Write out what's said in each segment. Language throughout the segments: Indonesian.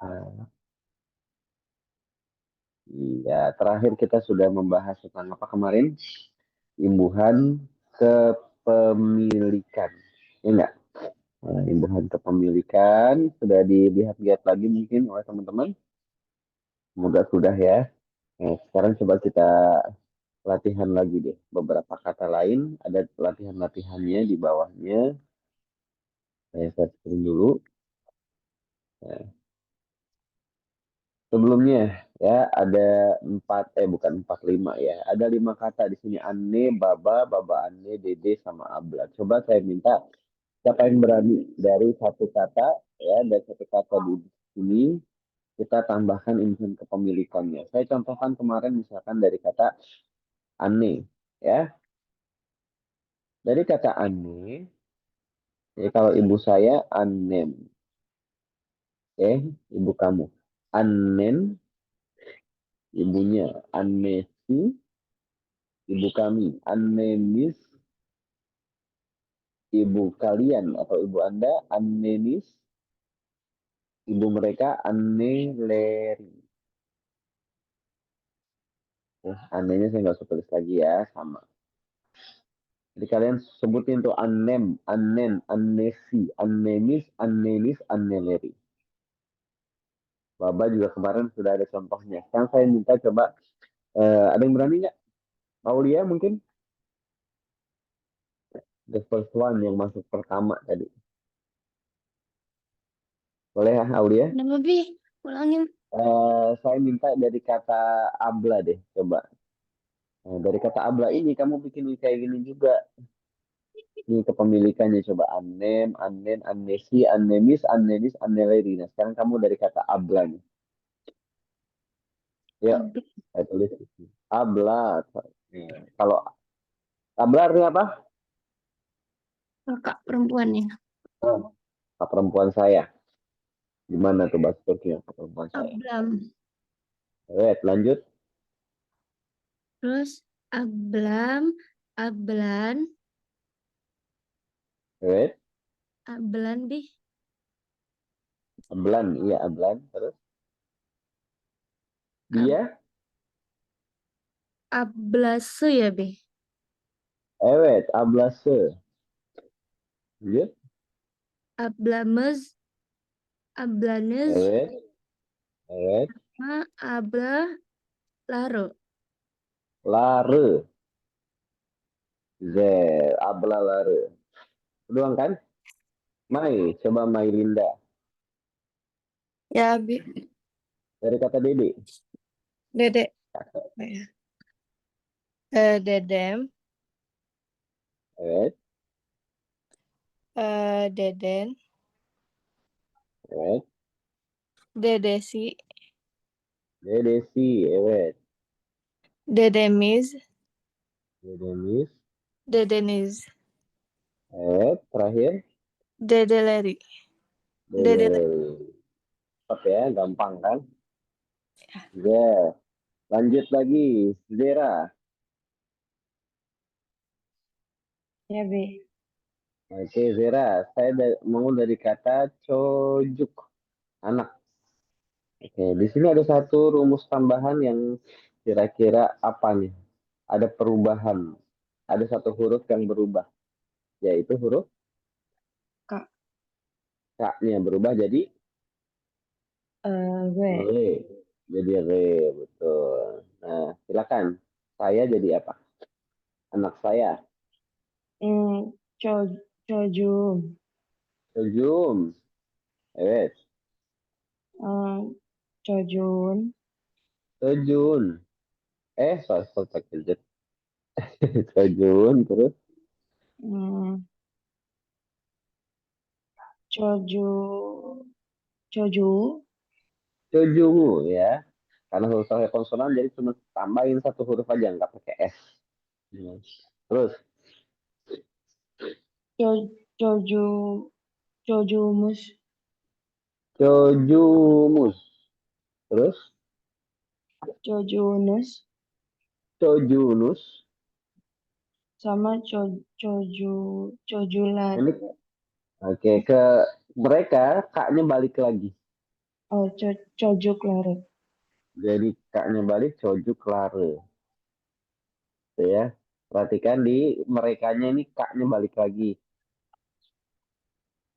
Nah, iya, terakhir kita sudah membahas tentang apa kemarin? Imbuhan kepemilikan. Ya enggak? Nah, imbuhan kepemilikan sudah dilihat-lihat lagi mungkin oleh teman-teman. Semoga sudah ya. Nah, sekarang coba kita latihan lagi deh. Beberapa kata lain, ada latihan-latihannya di bawahnya. Saya share screen dulu. Nah, sebelumnya ya ada bukan empat lima ya. Ada 5 kata di sini: ane, baba ane, dede sama abla. Coba saya minta siapa yang berani dari satu kata ya, dari satu kata di sini kita tambahkan imbuhan kepemilikannya. Saya contohkan kemarin misalkan dari kata ane ya. Dari kata ane, ya kalau ibu saya anem, ibu kamu anen, ibunya anesi, ibu kami anemis, ibu kalian atau ibu anda anenis, ibu mereka aneleri. Anehnya saya nggak usah tulis lagi ya, sama. Jadi kalian sebutin tuh anem, anen, anesi, anemis, anenis, aneleri. Baba juga kemarin sudah ada contohnya. Sekarang saya minta coba, ada yang berani nggak? Aulia mungkin the first one yang masuk pertama tadi. Boleh ya Aulia? Kenapa, Bi? Ulangin. Saya minta dari kata abla deh, coba. Nah, dari kata abla ini kamu bikin kayak gini juga. Ini kepemilikannya coba anem, anen, anesi, anemis, anenis, aneleri. Nah, sekarang kamu dari kata abla nih. Yuk, saya tulis. Abla. Nah, kalau abla artinya apa? Kakak perempuannya. Oh, perempuan saya. Gimana tuh bahasa Turkinya perempuan saya? Ablam. Wait, lanjut. Terus ablam, ablan, Wait, ablan, Bi. ablan, iya ablan. Terus Ab dia, ablase ya, Bi. wait, ablase. Lanjut. Ablamez, ablanez, Wait, wait. sama abla laro. Lare. Z, abla lare. Doang kan? Mai, coba Mai Linda. Ya, Bi. Dari kata Dede. Dedek. Ya. Dedem, Wait, deden, wait. dedesi, Dede si, wait. dedemiz, Dedemis, dedeniz, wait. Terakhir, dedeleri. Dedeleri. Dede. Cepat ya, gampang kan? Ya, lanjut lagi. Zera. Ya, Bi. Oke, Zera. Saya mau dari kata cojuk. Anak. Oke, di sini ada satu rumus tambahan yang kira-kira apa nih? Ada perubahan. Ada satu huruf yang berubah, yaitu huruf Kak. K-nya berubah jadi Gue. re. Jadi re, betul. Nah, silakan. Saya jadi apa? Anak saya. Co Cojum. Sejum. Evet. Cojun. Sejun. Sorry, sorry, pakai Sejun, terus Hmm, Coju. Coju. sejungu ya. Karena huruf saya konsonan jadi cuma tambahin satu huruf aja, nggak pakai S. Terus, Coju. Cojumus. cojumus. Terus, Cojunus. cojunus. Sama Cojulat. Ini oke, ke mereka kaknya balik lagi. Oh, cojuk lare. Jadi kaknya balik cojuk lare. Tuh ya. Perhatikan di merekanya ini kaknya balik lagi.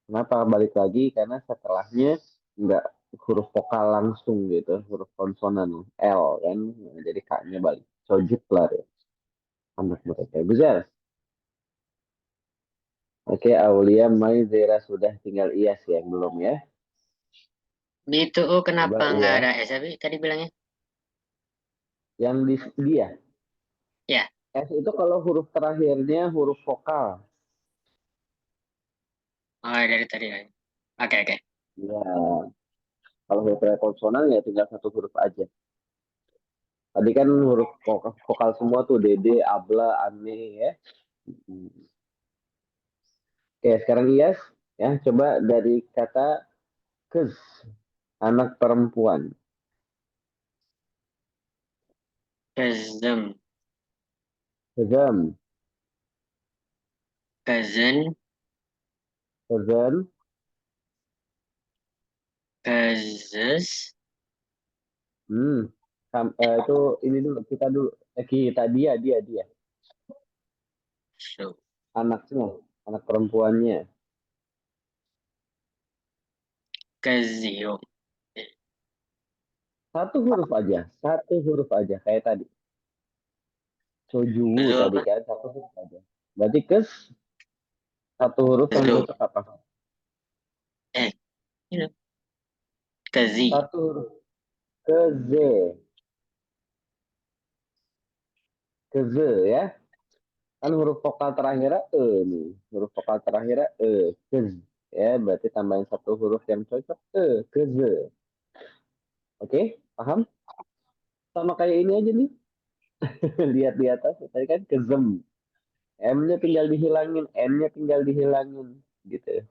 Kenapa balik lagi? Karena setelahnya nggak huruf vokal langsung gitu, huruf konsonan L kan. Nah, jadi kaknya balik. Cojuk lare. Anak mereka. Bisa. Oke, Aulia, Mai, Zera sudah tinggal Iyas yang belum ya. Di itu kenapa Coba nggak Iyas. ada S tapi tadi bilangnya? Yang di dia. Ya. S itu kalau huruf terakhirnya huruf vokal. Oh, dari tadi. Oke, oke. Ya, kalau huruf terakhir konsonan ya tinggal satu huruf aja. Tadi kan huruf vokal semua tuh Dede, Abla, Ane ya. Hmm. Oke, sekarang Iyas ya coba dari kata kez, anak perempuan. Kezem. Kezem, Kezen. kezen, Kezes. hmm. Itu ini dulu kita dulu. Kita dia So. anaknya, anak perempuannya. Kezium. Satu huruf aja kayak tadi. Sojuwu Kezu tadi apa? kan satu huruf aja. Berarti kes satu huruf yang Kezu. cocok apa? Eh, ini. Kezi. Satu huruf ke Z, ke Z ya. Kan huruf vokal terakhirnya E nih. Huruf vokal terakhirnya E, ke Z. Ya, berarti tambahin satu huruf yang cocok E, ke Z. Oke, paham? Sama kayak ini aja nih. Lihat di atas, tadi kan kezem. M-nya tinggal dihilangin, N-nya tinggal dihilangin. Gitu.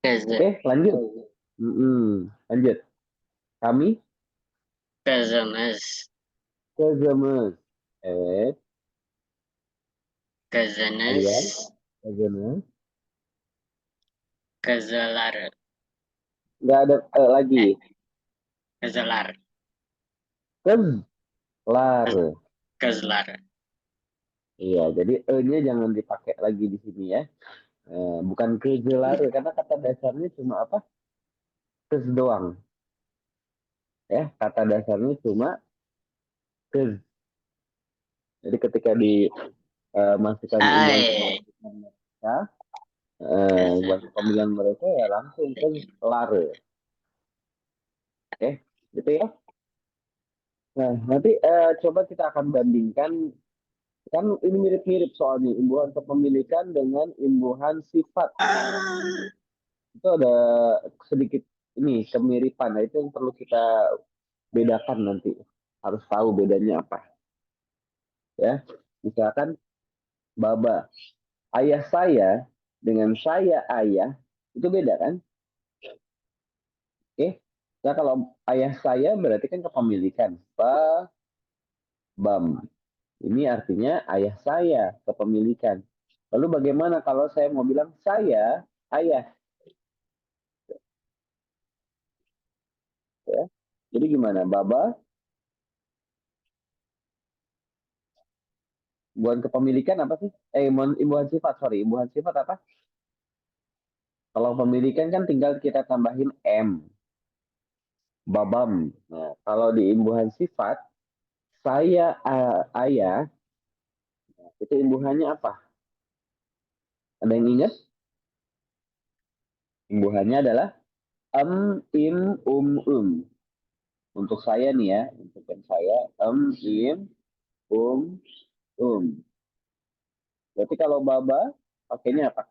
Keze. Oke, lanjut. Lanjut. Kami Kezemes. kezemes. Eh, Kezenes. kalian kezemes. Kezelar. Nggak ada lagi. Eh, kezelar. Kezlar. Kezlar. Iya, jadi E-nya jangan dipakai lagi di sini ya. Bukan kejelar, karena kata dasarnya cuma apa? Kez doang. Ya, kata dasarnya cuma kez. Jadi ketika dimasukkan imbuhan Ay. kepemilikan mereka, imbuhan Kezem. kepemilikan mereka ya langsung kezlar. Oke, gitu ya. Nah, nanti coba kita akan bandingkan. Kan ini mirip-mirip soalnya imbuhan kepemilikan dengan imbuhan sifat. Itu ada sedikit ini kemiripan. Nah, itu yang perlu kita bedakan nanti. Harus tahu bedanya apa. Ya, misalkan baba. Ayah saya dengan saya ayah itu beda kan? Oke. Nah, kalau ayah saya berarti kan kepemilikan. Bam. Ini artinya ayah saya kepemilikan. Lalu bagaimana kalau saya mau bilang saya ayah? Ya. Jadi gimana? Baba, imbuhan kepemilikan apa sih? Imbuhan sifat, sorry. Imbuhan sifat apa? Kalau pemilikan kan tinggal kita tambahin M. Babam. Nah, kalau di imbuhan sifat, saya ayah, itu imbuhannya apa? Ada yang ingat? Imbuhannya adalah im, Untuk saya nih ya, untuk yang saya, im, um, um. Berarti kalau baba, pakainya apa?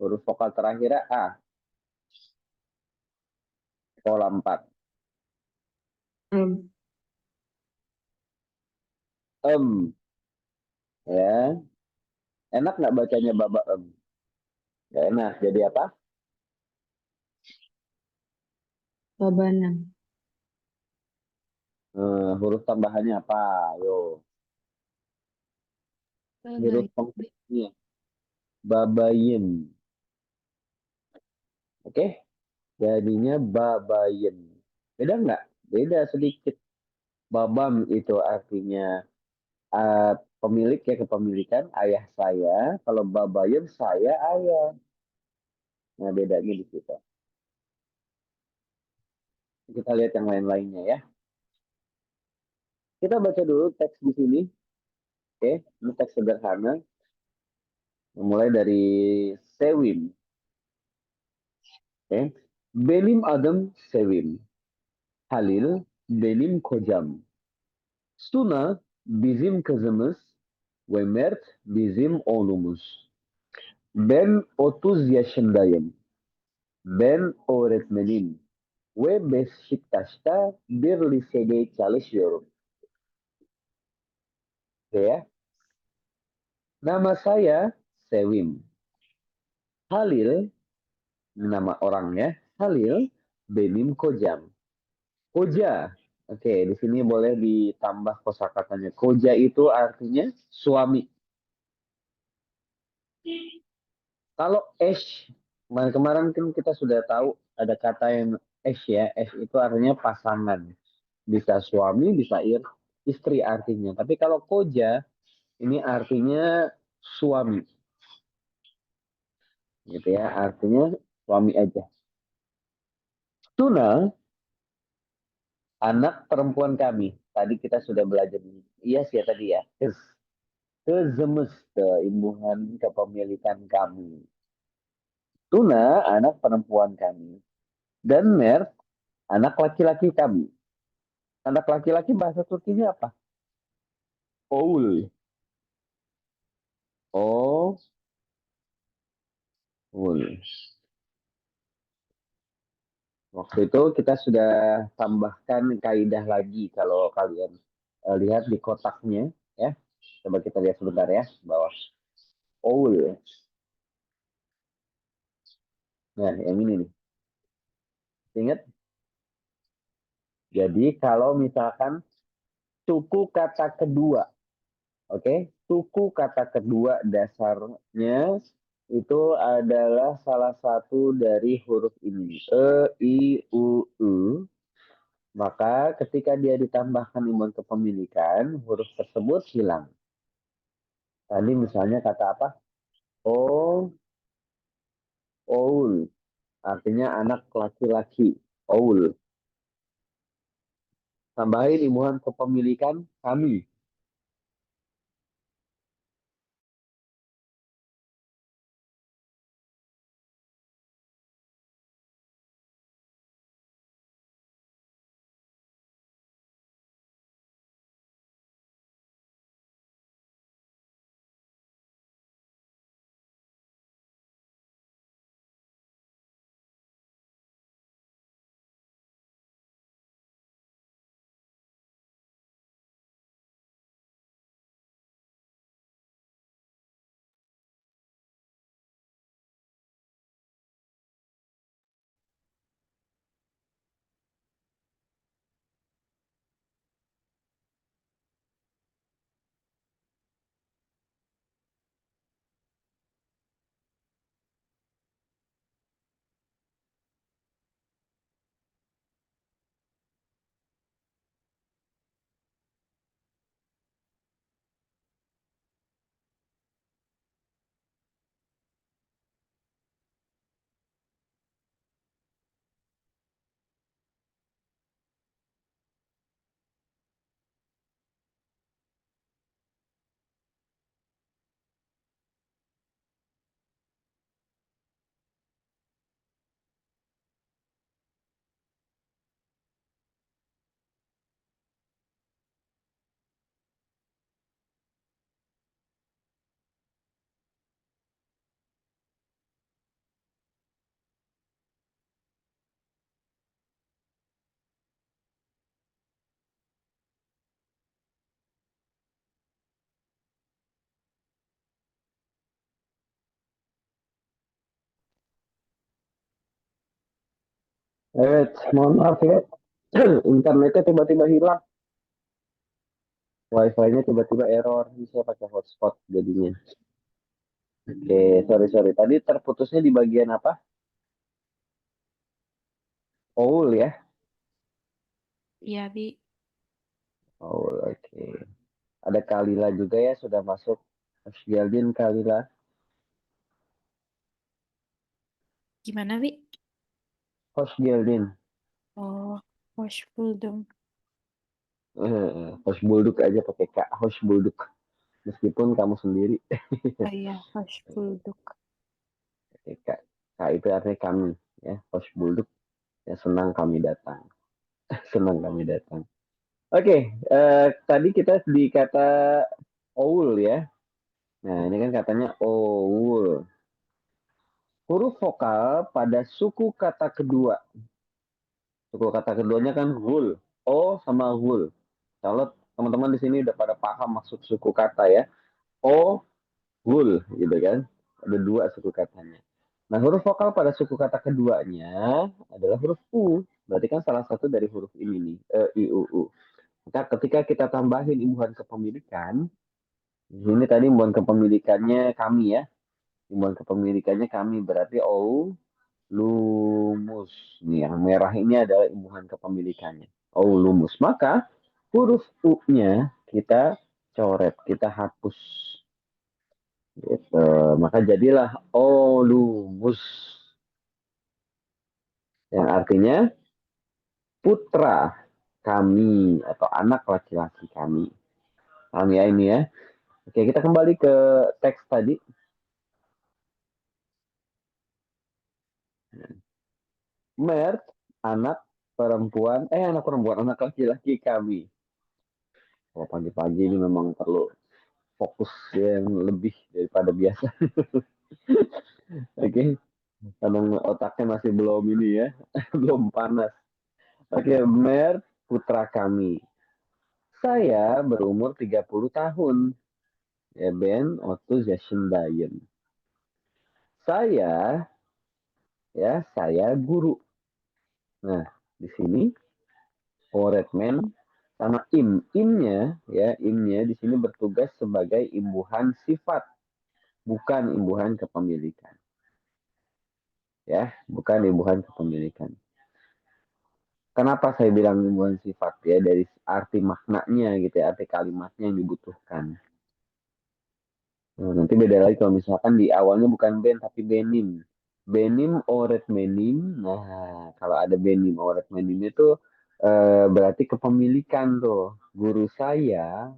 Huruf vokal terakhirnya A, pola 4. Em, Ya. Enak nggak bacanya baba em? Nggak enak. Jadi apa? babanam. Huruf tambahannya apa? Yo, huruf Babai. penggantinya. Babayin. Oke? Jadinya babayem. Beda nggak? Beda sedikit. Babam itu artinya pemilik ya, kepemilikan ayah saya. Kalau babayem saya ayah. Nah, bedanya di situ. Kita lihat yang lain-lainnya ya. Kita baca dulu teks di sini. Oke, ini teks sederhana. Mulai dari Sewim. Oke. Benim adım Sevim. Halil benim kocam. Suna bizim kızımız ve Mert bizim oğlumuz. Ben 30 yaşındayım. Ben öğretmenim ve Beşiktaş'ta bir lisede çalışıyorum. Ya. Nama saya Sewim. Halil, nama orangnya Halil benim kocam. Koja. Oke, di sini boleh ditambah kosakatanya. Koja itu artinya suami. Kalau esh, kemarin kan kita sudah tahu ada kata yang esh ya. Esh itu artinya pasangan. Bisa suami, bisa istri artinya. Tapi kalau koja, ini artinya suami. Gitu ya, artinya suami aja. Tuna, anak perempuan kami. Tadi kita sudah belajar. Iya sih ya tadi ya. Kızımız, imbuhan kepemilikan kami. Tuna, anak perempuan kami. Dan Mert, anak laki-laki kami. Anak laki-laki bahasa Turkinya apa? Oul. Oh, oul. Waktu itu kita sudah tambahkan kaidah lagi kalau kalian lihat di kotaknya ya. Coba kita lihat sebentar ya bawah. Oul. Nah, yang ini nih. Ingat? Jadi kalau misalkan suku kata kedua, oke? Suku kata kedua dasarnya itu adalah salah satu dari huruf ini. E, I, U, U. Maka ketika dia ditambahkan imbang kepemilikan, huruf tersebut hilang. Tadi misalnya kata apa? O, Oul. Artinya anak laki-laki. Oul. Tambahin imbuhan kepemilikan kami. Mohon maaf ya. Internetnya tiba-tiba hilang. Wifi-nya tiba-tiba error. Ini saya pakai hotspot jadinya. Oke, sorry. Tadi terputusnya di bagian apa? Owl ya. Iya, Bi. Owl, oke. Ada Kalila juga ya, sudah masuk. Hosgeldin, Kalila. Gimana, Bi? Hosgeldin. Oh, wash dong. Hosh Bulduk aja pakai K. Hosh Bulduk. Meskipun kamu sendiri. Oh iya, wash dong. Pakai K. K itu artinya kami. Ya, Hosh Bulduk. Ya, senang kami datang. Senang kami datang. Oke, tadi kita di kata owl ya. Nah, ini kan katanya owl. Huruf vokal pada suku kata kedua. Suku kata keduanya kan hul. O sama hul. Kalau teman-teman di sini udah pada paham maksud suku kata ya. O, hul, gitu kan. Ada dua suku katanya. Nah, huruf vokal pada suku kata keduanya adalah huruf U. Berarti kan salah satu dari huruf ini nih. I, U, U. Maka ketika kita tambahin imbuhan kepemilikan, ini tadi imbuhan kepemilikannya kami ya. Imbuhan kepemilikannya kami berarti O, lumus. Nih, yang merah ini adalah imbuhan kepemilikannya. Oh, lumus. Maka huruf U-nya kita coret, kita hapus. Gitu. Maka jadilah lumus. Yang artinya putra kami atau anak laki-laki kami. Paham ya ini ya? Oke, kita kembali ke teks tadi. Mert, anak perempuan, anak laki-laki kami. Kalau pagi-pagi ini memang perlu fokus yang lebih daripada biasa. Oke, karena otaknya masih belum ini ya, belum panas. Oke, Mert, putra kami. Saya berumur 30 tahun. Ya, Ben Otu Zashendayen. Saya guru. Nah, di sini Oretman sama imnya di sini bertugas sebagai imbuhan sifat, bukan imbuhan kepemilikan. Ya, bukan imbuhan kepemilikan. Kenapa saya bilang imbuhan sifat ya, dari arti maknanya gitu ya, arti kalimatnya yang dibutuhkan. Nah, nanti beda lagi kalau misalkan di awalnya bukan ben tapi benim. Benim oret menim. Nah, kalau ada benim oret menim itu berarti kepemilikan tuh. Guru saya.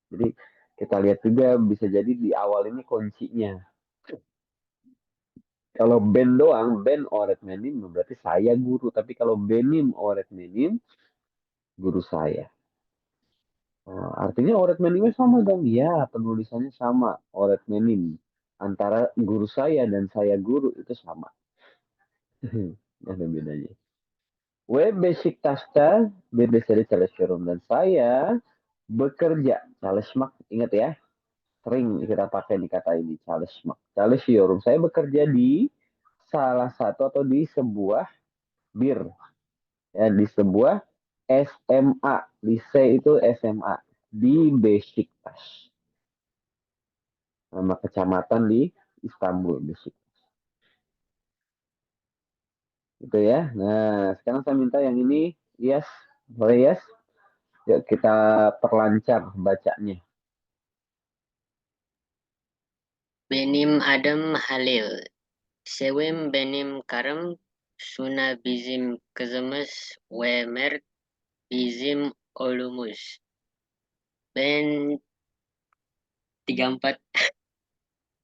Jadi kita lihat juga bisa jadi di awal ini kuncinya. Kalau ben doang, ben oret menim berarti saya guru. Tapi kalau benim oret menim, guru saya. Artinya oret menimnya sama dong. Ya, penulisannya sama. Oret menim. Antara guru saya dan saya guru itu sama. Ada bedanya. We basic taska bebesari calesyorum. Dan saya bekerja. Calesmak, ingat ya. Sering kita pakai nih kata ini. Calesmak. Calesyorum. Saya bekerja di salah satu atau di sebuah bir. Ya, di sebuah SMA. Lise itu SMA. Di Besiktas. Nama kecamatan di Istanbul, Besiktas. Gitu ya. Nah, sekarang saya minta yang ini, yes, boleh yes. Yuk kita perlancar bacanya. Benim Adam Halil. Sevim benim karım. Suna bizim kızımız ve Mert bizim oğlumuz. Ben 34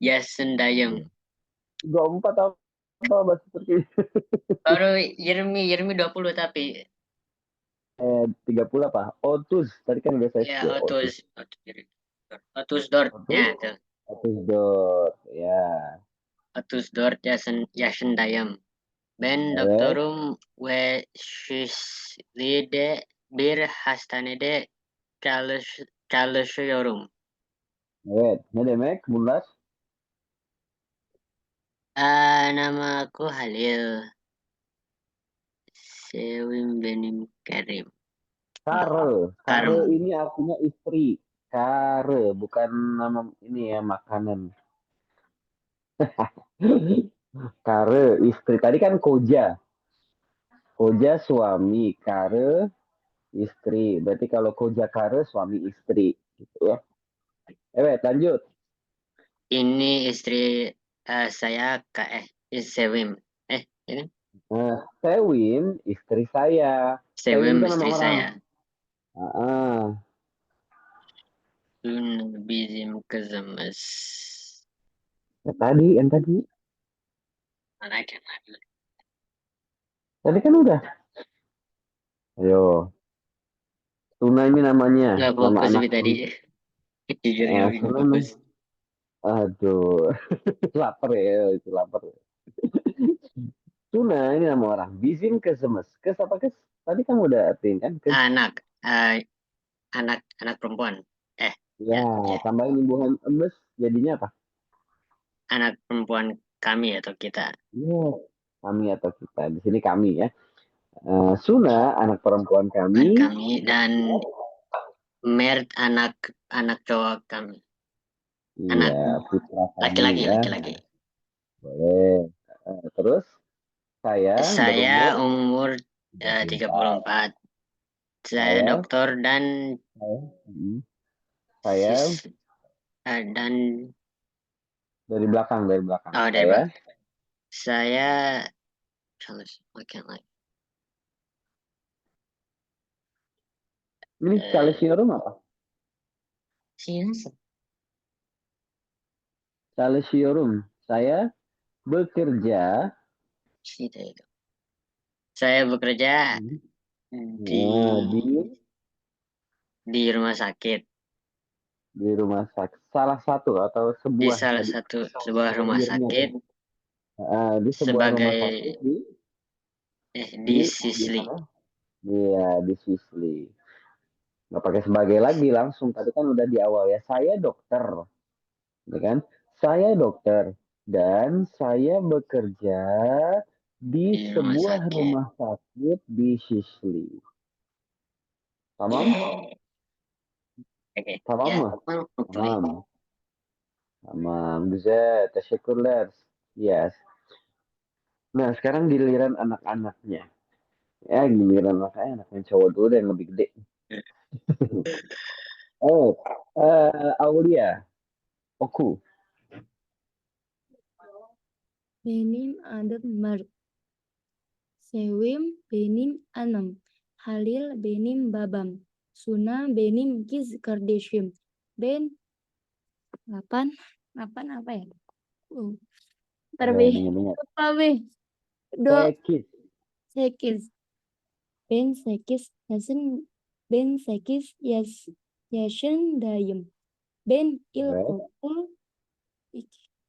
Yasendayem. 24 apa bahasa Turki? Baru Yermi 20 tapi 30 apa? Otus. Tadi kan biasa ya SD. Otus. otus dort Otus. ya tuh. Otus dot. Ya. Otus dort Yasendayem. Ben Evet. doktorum ve şişlide bir hastanede çalışıyorum. Evet. Ne demek bunlar? Nama aku Halil. Sewim Benim Karim. Kare. Kare Karem. ini artinya istri. Kare. Bukan nama ini ya, makanan. Kare, istri. Tadi kan koja. Koja suami, kare istri. Berarti kalau koja kare suami istri gitu ya. Lanjut. Ini istri saya Sewim. Ini Nah, Sewin istri saya. Sewin Sewim kan nama istri orang. saya. Ah, Bizim kızımız. yang tadi Mana kan? kan udah. Ayo, Tuna ini namanya Nggak nama fokus anak. lebih tadi. Jujur nggak Tuna fokus. aduh, lapar ya, itu lapar. Tuna ini nama orang. Bizim kesemes. Kes apa kes? Tadi kamu udah artiin kan? Kes. Anak, anak perempuan. Ya, Ya. tambahin imbuhan emes jadinya apa? Anak perempuan kami atau kita. Ya, kami atau kita. Di sini kami ya. Suna anak perempuan kami. Kami dan Mert anak cowok kami. Anak Iya, putra kami laki-laki, ya. laki-laki. Boleh. Terus saya Saya berumur umur 34. 34. Saya Saya, dokter dan saya dan dari belakang. dari Saya belakang. Saya I can't like. ini calesium apa? Calesium. Saya bekerja Saya bekerja di di rumah sakit. rumah sakit. Salah satu atau Di sebuah salah tadi. satu sebuah rumah sakit Di sebuah rumah sebagai sakit di Sicily. mana? Iya, di Sicily. Nggak pakai sebagai lagi langsung. Tadi kan udah di awal ya. Saya dokter, ya kan? Saya dokter dan saya bekerja di Di rumah sebuah sakit. rumah sakit di Sicily. Tamam? Oke. Tamam Ya, mı? hopefully. Tamam. Tamam, güzel. Teşekkürler. Yes. Nah, sekarang giliran anak-anaknya. Ya, giliran anak-anaknya cowok dulu deh, yang lebih gede. Oh, Aulia. Oku. Benim adım Mert. Sevim benim anam. Halil benim babam. Suna benim kız kardeşim. Ben 8 apa ya? Terlebih Ingat-ingat. apa be? Sekis. 8. Ben 8 yaşındayım. Ben ilkokul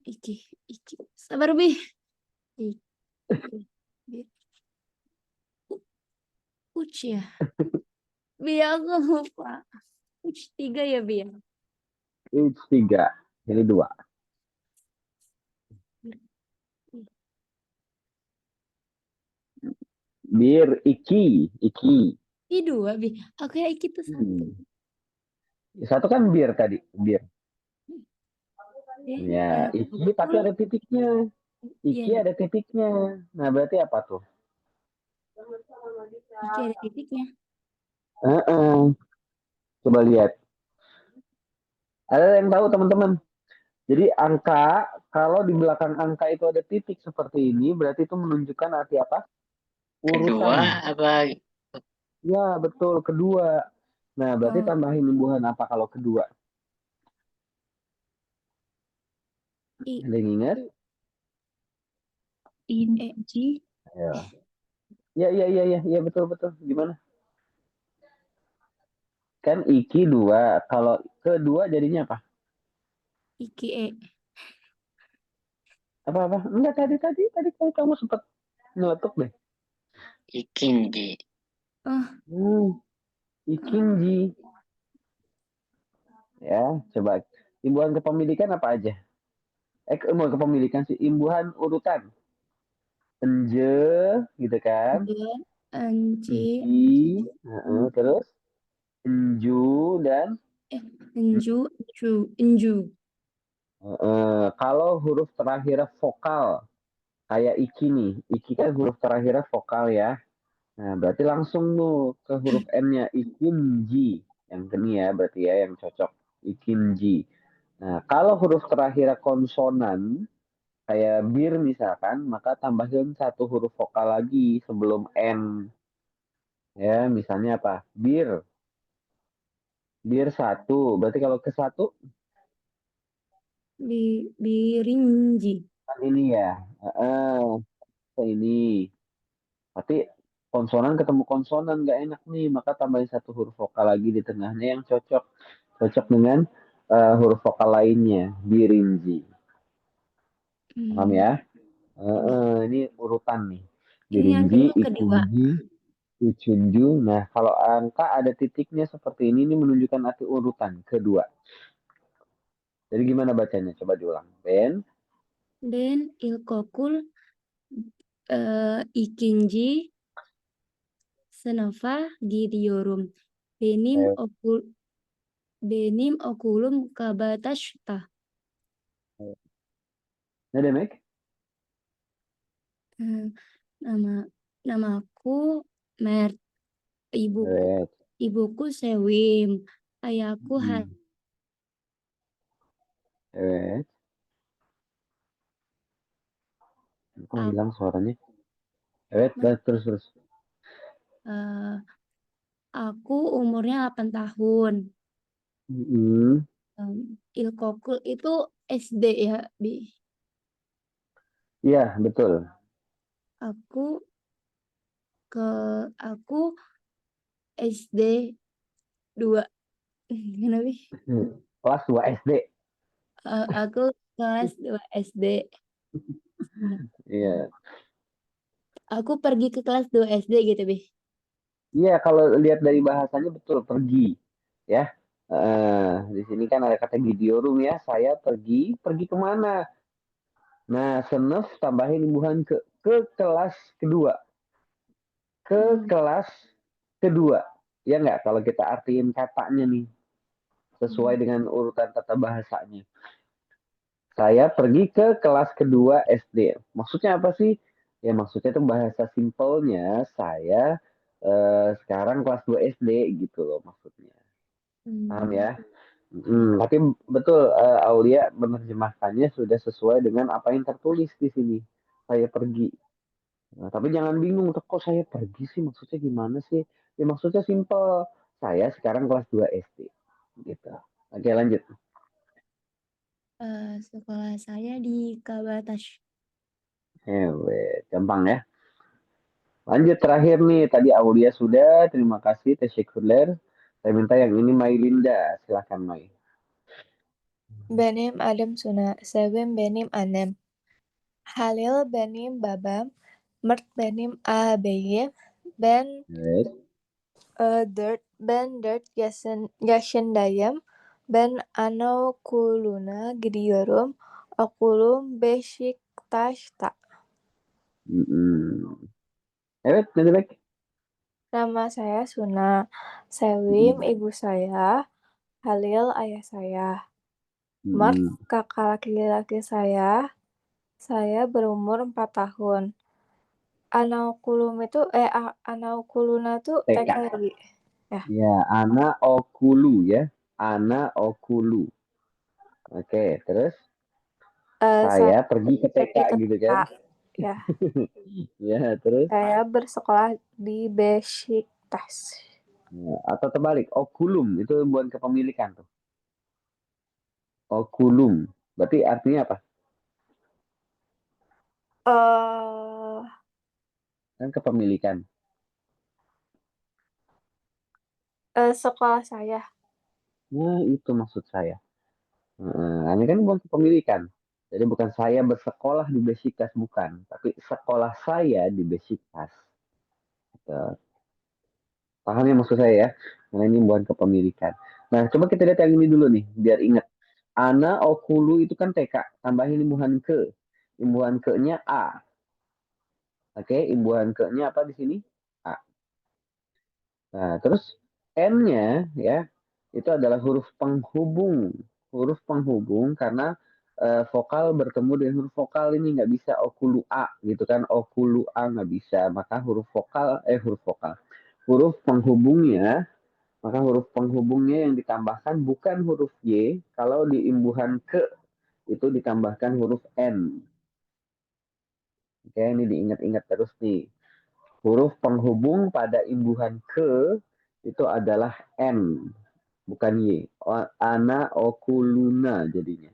iki. Sabar be. Uç ya. Bi aku lupa. Uç 3 ya Bi ya? 3, 3. Ini 2. Bir, iki. Iki. Ini 2 Bi. Aku ya iki tuh 1. Satu kan bir tadi. Bir. Ben Ya, iki tapi ada titiknya. Iki Iya, ada titiknya. Nah, berarti apa tuh? iki ada titiknya. Coba lihat. Ada yang tahu teman-teman? Jadi angka, kalau di belakang angka itu ada titik seperti ini, berarti itu menunjukkan arti apa? Kedua apa? Ya, betul. Kedua. Nah, berarti Oh. tambahin imbuhan apa kalau kedua? I. Ada yang ingat? Inji. Ya, betul. Gimana? Kan iki 2. Kalau kedua jadinya apa? Iki E. Apa? Enggak, tadi kamu sempat nyeletuk deh. Ikinji. Ikinji. Ya, coba. Imbuhan kepemilikan apa aja? Imbuhan kepemilikan sih. Imbuhan urutan. Enje, gitu kan? Anci. Terus enju dan Enju. kalau huruf terakhir vokal kayak iki nih. Iki kan huruf terakhirnya vokal ya. Nah, berarti langsung tuh ke huruf N-nya ikinji. Yang ini ya, berarti ya yang cocok. Ikinji. Nah, kalau huruf terakhir konsonan, kayak bir misalkan, maka tambahin satu huruf vokal lagi sebelum N. Ya, misalnya apa? Bir. Bir satu. Berarti kalau ke satu, Birinji. kan ini ya. Ini. Tapi konsonan ketemu konsonan nggak enak nih, maka tambahin satu huruf vokal lagi di tengahnya yang cocok. Cocok dengan huruf vokal lainnya. Birinji. Paham Hmm, ya? iya. Ini urutan nih. Ini yang Birinji, kedua. ikunji, ucunju. Nah, kalau angka ada titiknya seperti ini menunjukkan arti urutan kedua. Jadi gimana bacanya? Coba diulang. Ben, Dan ilkokul ikinji sınıfa gidiyorum. eh, Benim okulum Kabataş'ta. ne demek? Hmm, nama namaku Mert, Evet. ibuku Sewim, ayahku Hmm, evet. Kok hilang suaranya? Evet, terus terus. eh, aku umurnya 8 tahun. Mm-mm. Ilkokul itu SD ya, Bi. Iya, betul. Aku ke aku SD 2. Kenapa? Bi? Kelas 2 SD. Aku kelas 2 SD. Iya. Aku pergi ke kelas 2 SD gitu, Bi. Iya, kalau lihat dari bahasanya betul pergi, ya. Di sini kan ada kata gidiorum ya. Saya pergi, pergi kemana? Nah, senef tambahin imbuhan ke kelas kedua, ke Hmm. kelas kedua. Ya nggak? Kalau kita artiin katanya nih, sesuai dengan urutan tata bahasanya. Saya pergi ke kelas kedua SD. Maksudnya apa sih? Ya maksudnya itu bahasa simpelnya saya sekarang kelas 2 SD gitu loh maksudnya. Paham Hmm. ya? Tapi betul Aulia menerjemahkannya sudah sesuai dengan apa yang tertulis di sini. Saya pergi. Nah, tapi jangan bingung, kok saya pergi sih maksudnya gimana sih? Ya maksudnya simpel. Saya sekarang kelas 2 SD. Gitu. Oke, lanjut. Sekolah saya di Kabatash. Gampang ya. Lanjut terakhir nih, tadi Aulia sudah, terima kasih, teşekkürler. Saya minta yang ini Mai Linda, silakan Mai. Benim adım Suna, Sevim benim annem. Halil benim babam, Mert benim ağabeyim. Ben Evet. 4 yaşındayım. Ben anaokuluna gidiyorum. Okulum Beşiktaş'ta. Mm-mm. Evet, ne demek? Nama saya Suna, Sevim ibu saya, Halil ayah saya, Mert Mm-mm. kakak laki-laki saya berumur 4 tahun. Anaokuluna tuh TK TK. ya, Bi? Ya. Ya, Ana Okulu ya. Ana Okulu. Oke, terus Saya saya pergi ke TK pergi ke gitu TK. kan? Ya, Ya, terus saya bersekolah di Besiktas. ya, atau terbalik, Okulum itu bukan kepemilikan tuh. Okulum. Berarti artinya apa? eh Kan kepemilikan. Sekolah saya. Nah, itu maksud saya. Ini kan bukan kepemilikan. Jadi bukan saya bersekolah di Besiktas, bukan. Tapi sekolah saya di Besiktas. Gitu. Paham ya maksud saya ya? Karena ini bukan kepemilikan. Nah, coba kita lihat yang ini dulu nih, biar ingat. Ana okulu itu kan TK, tambahin imbuhan ke. Imbuhan ke-nya A. Oke, imbuhan ke-nya apa di sini? A. Nah, terus N-nya ya, itu adalah huruf penghubung. Huruf penghubung karena vokal bertemu dengan huruf vokal ini nggak bisa okulu a gitu kan, okulu a nggak bisa, maka huruf penghubungnya, maka huruf penghubungnya yang ditambahkan bukan huruf y, kalau di imbuhan ke itu ditambahkan huruf n. Oke, ini diingat-ingat terus nih. Huruf penghubung pada imbuhan ke itu adalah n, bukan y. Ana okuluna jadinya.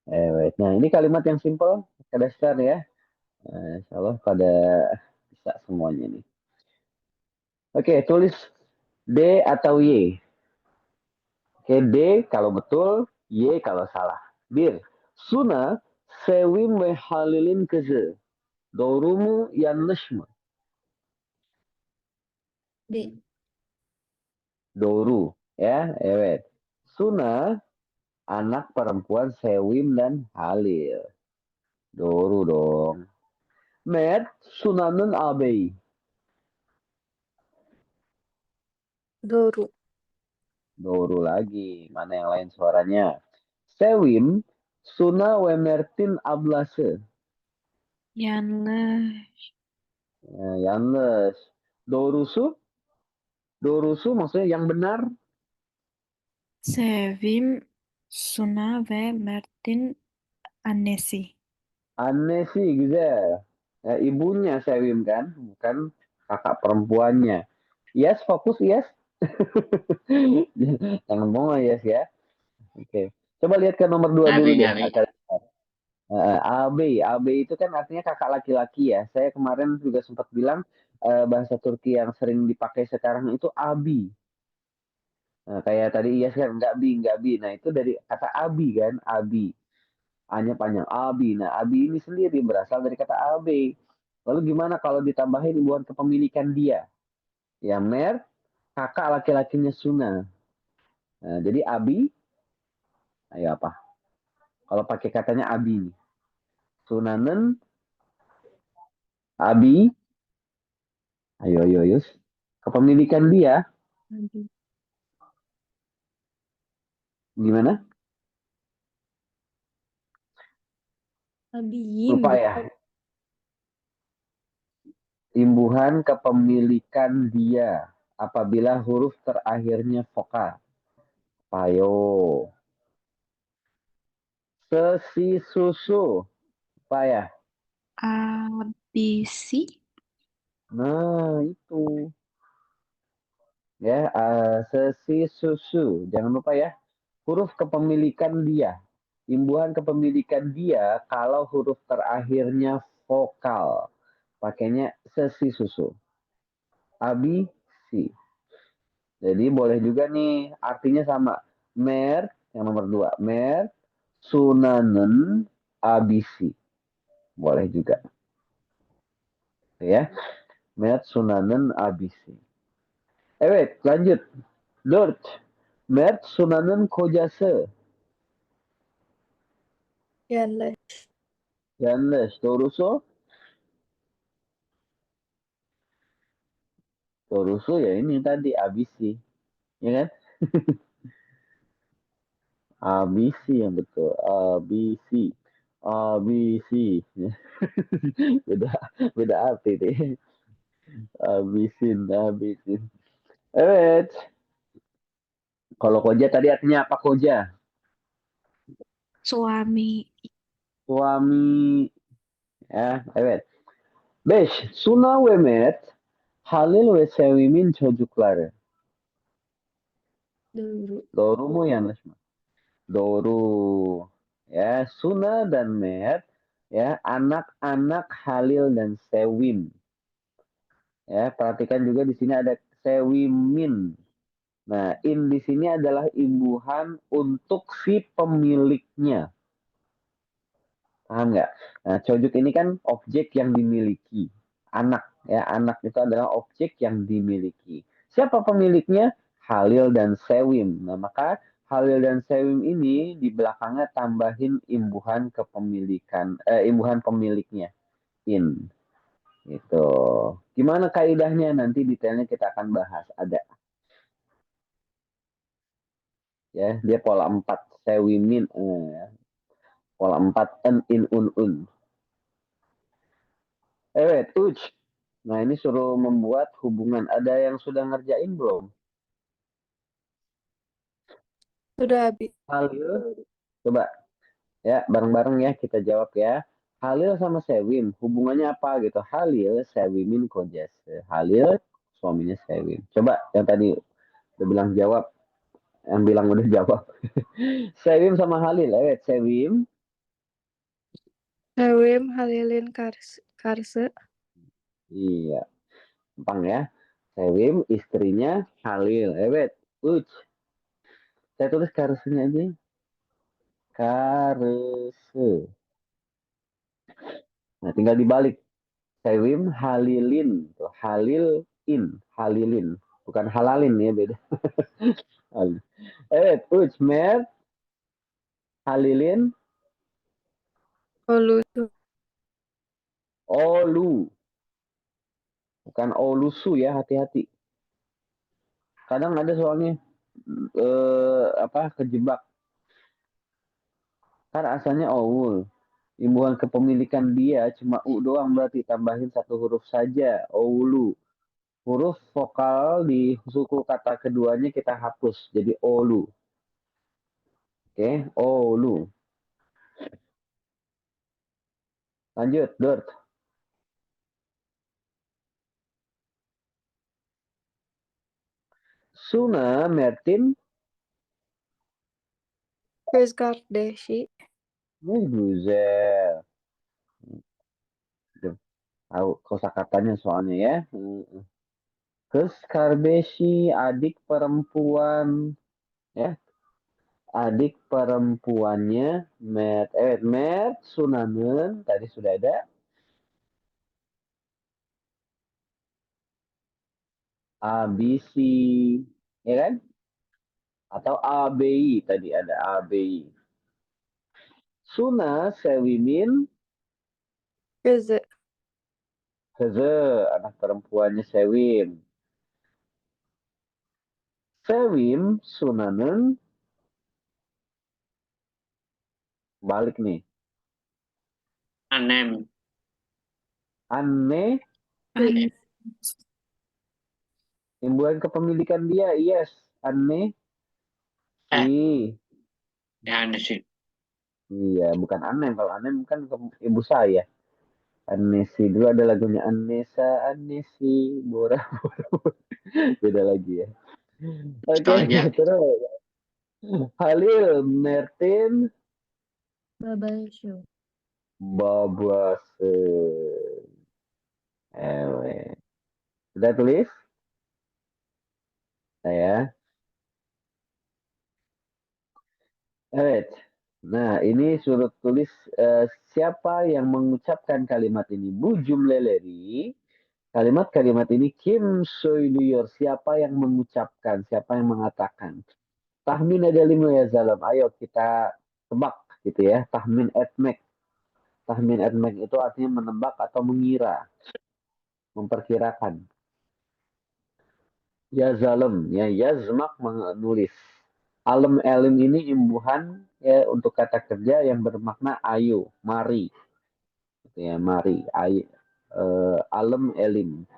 Nah, ini kalimat yang simple, dasar ya. Insya Allah pada bisa semuanya nih. Oke, tulis D atau Y. Oke, D kalau betul, Y kalau salah. Bir, Suna sevim ve Halil'in kızı. Doğru mu, yanlış mı? D. Doğru. Ya, evet. Suna anak perempuan Sewim dan Halil. Doğru dong. Mert Suna'nın ağabeyi. Doğru. Doğru lagi. Mana yang lain suaranya? Sewim Suna ve Mert'in ablası. Yanlış. Yanlış. Doğrusu maksudnya yang benar. Sevim, Suna ve Mert'in annesi. Annesi güzel. Ibunya Sewim kan, bukan kakak perempuannya. Yes, fokus yes. Jangan bohong yes ya. Oke. Coba lihat ke nomor 2 dulu deh. Gabi. AB itu kan artinya kakak laki-laki ya. Saya kemarin juga sempat bilang bahasa Turki yang sering dipakai sekarang itu abi. Nah, kayak tadi iya kan nggak bi. Nah, itu dari kata abi kan, abi. A-nya panjang abi. Nah, abi ini sendiri berasal dari kata AB. Lalu gimana kalau ditambahin hubungan kepemilikan dia? Ya, Mer, kakak laki-lakinya Suna. Nah, jadi abi, ayo apa? Kalau pakai katanya abi nih. Sunanen, abi, ayo, Yus. Kepemilikan dia, Abi. gimana? Abiyim. Lupa ya. Imbuhan kepemilikan dia apabila huruf terakhirnya vokal. Ayo. Sesi susu. Apa ya? Abisi. Nah, itu. Ya, sesi susu. Jangan lupa ya. Huruf kepemilikan dia. Imbuhan kepemilikan dia kalau huruf terakhirnya vokal. Pakainya sesi susu. Abi, si. Jadi boleh juga nih artinya sama. Mer, yang nomor 2. Mer, sunanen, abisi. Boleh juga. Ya. Mer, sunanen, abisi. Evet, lanjut. 4. Mert Suna'nın kocası. Yanlış. Yanlış. Doğrusu? Doğrusu ya ini tadi abisi. Ya kan? Abisi yang betul. Abisi. Abisi. beda beda arti deh. Abisin. Evet. Kalau koja tadi artinya apa koja? Suami. Suami. Ya, evet. 5. Suna ve Mert, Halil ve Sevim'in çocukları. Doğru. Doğru mu yanlış mı? Doğru. Ya, Suna dan Mert, ya, anak-anak Halil dan Sewim. Ya, perhatikan juga di sini ada Sewimin. Nah, in di sini adalah imbuhan untuk si pemiliknya. Paham nggak? Nah, cojok ini kan objek yang dimiliki. Anak, ya, anak itu adalah objek yang dimiliki. Siapa pemiliknya? Halil dan Sewim. Nah, maka Halil dan Sewim ini di belakangnya tambahin imbuhan kepemilikan, imbuhan pemiliknya. In. Gitu. Gimana kaidahnya? Nanti detailnya kita akan bahas. Ada. Ya, dia pola 4. Sewimin. Pola 4. En, in, un. Uj. Nah, ini suruh membuat hubungan. Ada yang sudah ngerjain belum? Sudah habis. Halil. Coba ya, bareng-bareng ya kita jawab ya. Halil sama Sewim, hubungannya apa gitu? Halil, Sewimin kojas. Halil, suaminya Sewim. Coba yang tadi udah bilang jawab. Yang bilang udah jawab. Sewim sama Halil. Sewim. Sewim Halilin Karse. Iya, gampang ya. Sewim, istrinya Halil. Uj. Saya tulis karesnya aja. Karese. Nah, tinggal dibalik. Sewim Halilin. Tuh, Halilin. Bukan halalin ya, beda. Uj, Mer, Halilin, Olusu. Olu. Bukan Olusu ya, hati-hati. Kadang ada soalnya kejebak. Kan asalnya Oul. Imbuhan kepemilikan dia cuma U doang, berarti tambahin satu huruf saja. Oulu. Huruf vokal di suku kata keduanya kita hapus. Jadi Olu. Oke, Olu. Lanjut, Dort. Suna Mertin. Chris Kardashian. Buzel. Tahu kosakatanya soalnya ya. Terus Kardashian adik perempuan ya. Adik perempuannya Matt Sunanen tadi sudah ada. ABC ya kan? Atau ABI tadi ada ABI. Suna Sewimin Keze. Heze, anak perempuannya Sewim. Sewim Sunanen balik nih. Anem. Anne An imbuhan kepemilikan dia, yes. Anne si. Ya, Anesi. Iya, bukan Anem. Kalau Anem kan ibu saya. Anesi dulu ada lagunya Anesa, Anesi, Bora, Bora. Beda lagi ya. Oke, Nostalgia. terus Halil, Martin, Babasyo. Babase. Sudah tulis? Saya. Alright. Nah, ini suruh tulis siapa yang mengucapkan kalimat ini. Bu Jumleleri. Kalimat-kalimat ini Kim Soyluyor. Siapa yang mengucapkan? Siapa yang mengatakan? Tahmin ada 5 ya Zalam. Ayo kita tebak gitu ya. Tahmin etmek. Tahmin etmek itu artinya menebak atau mengira. Memperkirakan. Ya Zalam. Ya Yazmak menulis. Alem elim ini imbuhan ya untuk kata kerja yang bermakna ayo, mari. Gitu ya, mari. Alem elim.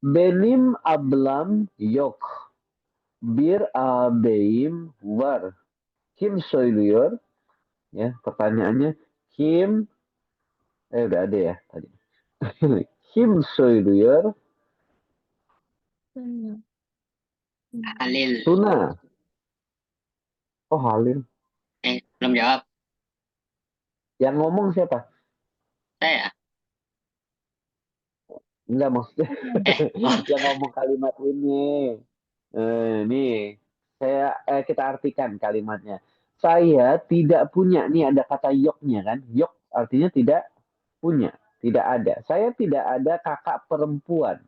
Benim ablam yok. Bir abeyim var. Kim söylüyor? Ya, pertanyaannya Kim udah ada ya tadi. Kim söylüyor? Halil. Suna. Oh, Halil. Belum jawab. Yang ngomong siapa? Saya. Enggak maksudnya. Oh, Yang ngomong kalimat ini. Nih, kita artikan kalimatnya. Saya tidak punya, nih ada kata yoknya kan. Yok artinya tidak punya, tidak ada. Saya tidak ada kakak perempuan.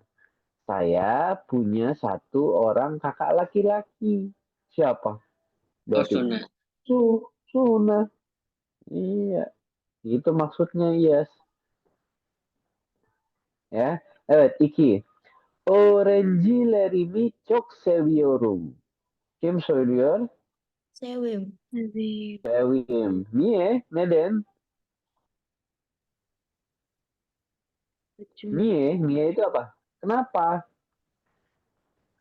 Saya punya satu orang kakak laki-laki. Siapa? Berarti Suna. Suna. Iya, itu maksudnya yes. Ya, iki. öğrencilerimi çok seviyorum. Kim söylüyor? Sevim. Sevim. Sevim. Niye? Neden? Cuma. Niye? Niye itu apa? Kenapa?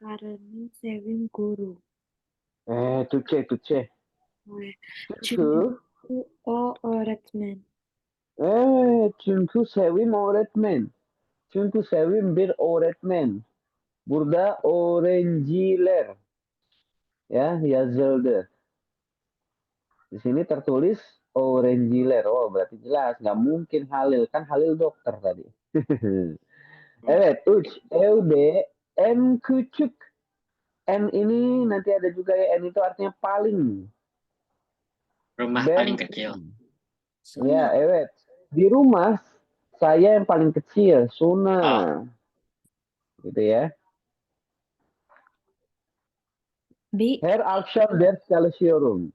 Karena Sevim guru. Tuce, tuce. Oleh. Çünkü, Çünkü o öğretmen. çünkü Sevim öğretmen. Çünkü Sevim bir öğretmen. Burada öğrenciler ya yazıldı. Di sini tertulis öğrenciler. Oh, berarti jelas. Nggak mungkin Halil. Kan Halil dokter tadi. Evet, uç. Evde en küçük. N ini nanti ada juga ya. N itu artinya paling. Rumah paling Ben. kecil. Ya, Suna. evet. Di rumah saya yang paling kecil. Suna. Oh, Gitu ya. B. Her akşam ders çalışıyorum.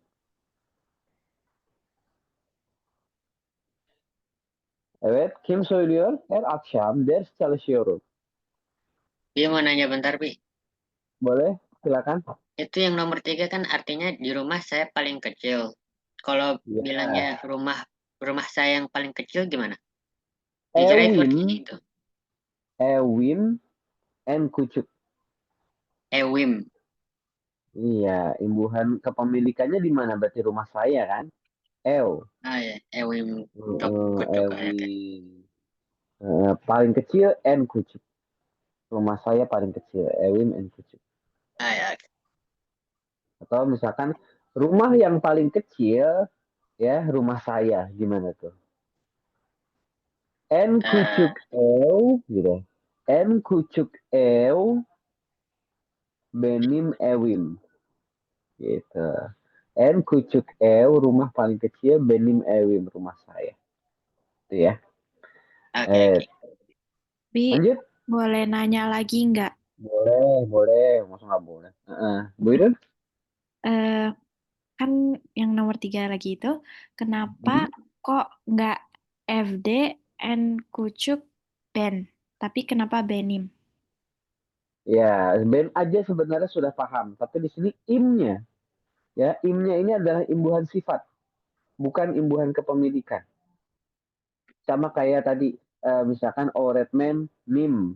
Evet, kim söylüyor? Her akşam ders çalışıyorum. Bi mau nanya bentar, Bi. Boleh? Silakan. Itu yang nomor 3 kan artinya di rumah saya paling kecil. Kalau Ya. bilangnya rumah saya yang paling kecil gimana? Dikira itu artinya Ewin, itu. Ewin, en küçük. Ewim. Iya, imbuhan kepemilikannya di mana? Berarti rumah saya kan? Ew. Ah ya, Ewim Kutuk. Ah, oke. Ewin. Paling kecil en küçük. Rumah saya paling kecil. Ewin en küçük. Ah ya, oke. Atau misalkan rumah yang paling kecil ya rumah saya gimana tuh? En Eh, küçük ev gitu. En küçük ev benim evim gitu. En küçük ev rumah paling kecil benim evim rumah saya. Itu ya. oke, oke. B. Lanjut. Boleh nanya lagi nggak? Boleh, boleh. Masa nggak boleh? Bu Irun? Eh, kan yang nomor 3 lagi itu, kenapa kok nggak FD and Kucuk Ben? Tapi kenapa Benim? Ya, Ben aja sebenarnya sudah paham. Tapi di sini imnya. Ya, imnya ini adalah imbuhan sifat. Bukan imbuhan kepemilikan. Sama kayak tadi, misalkan Redman, Mim,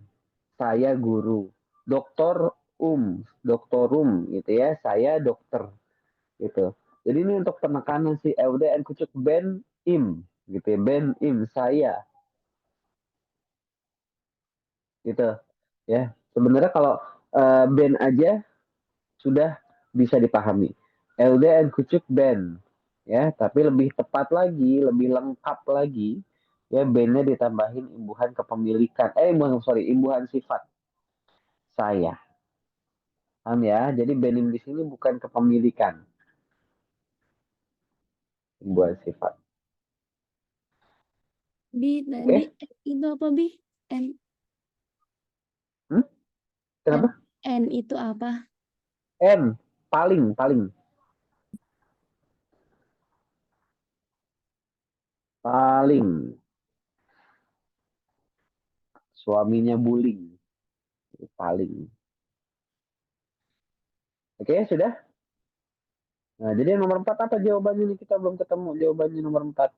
saya guru. Doktor, doktorum gitu ya, saya dokter gitu. Jadi ini untuk penekanan si LDN kucuk ben im gitu ya, ben im saya gitu ya. Sebenarnya kalau ben aja sudah bisa dipahami. LDN kucuk ben ya, tapi lebih tepat lagi, lebih lengkap lagi ya bennya ditambahin imbuhan kepemilikan. Imbuhan sifat saya. Paham ya? Jadi benim di sini bukan kepemilikan, imbuhan sifat. Bi, tadi itu apa, Bi? N, Kenapa? N itu apa? N, paling, paling. Paling. Suaminya bullying. Paling. Oke, sudah? Nah, jadi yang nomor 4 apa jawabannya nih? Kita belum ketemu jawabannya nomor 4.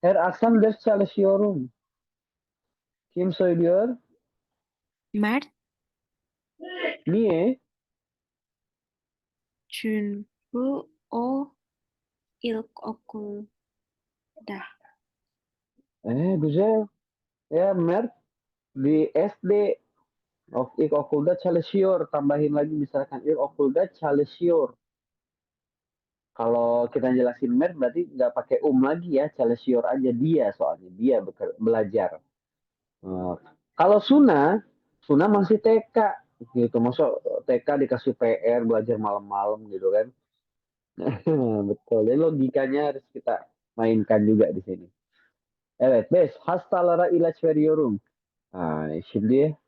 Her akşam ders çalışıyorum. Kim söylüyor? Mert, Niye? çünkü o ilkokulda. Güzel. Ya, Mert di SD ilkokulda çalışıyor. Tambahin lagi misalkan ilkokulda çalışıyor. Kalau kita jelasin Mert berarti nggak pakai lagi ya, çalışıyor aja dia soalnya dia belajar. Kalau Suna masih TK gitu, masuk TK dikasih PR belajar malam-malam gitu kan. Betul. Jadi logikanya harus kita mainkan juga di sini. Evet, hastalara ilaç veriyorum. Şimdi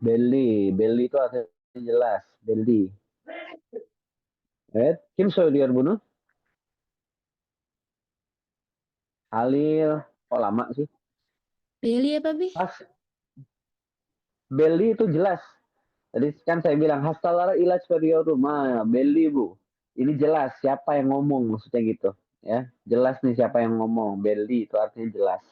belli itu artinya jelas, belli. Evet, kim söylüyor bunu? Halil, kok lama sih? Beli apa, Bi? Has, Belly itu jelas. Tadi kan saya bilang hastalara ila superiorum. Belly Bu. Ini jelas siapa yang ngomong maksudnya gitu. Ya, jelas nih siapa yang ngomong. Belly itu artinya jelas.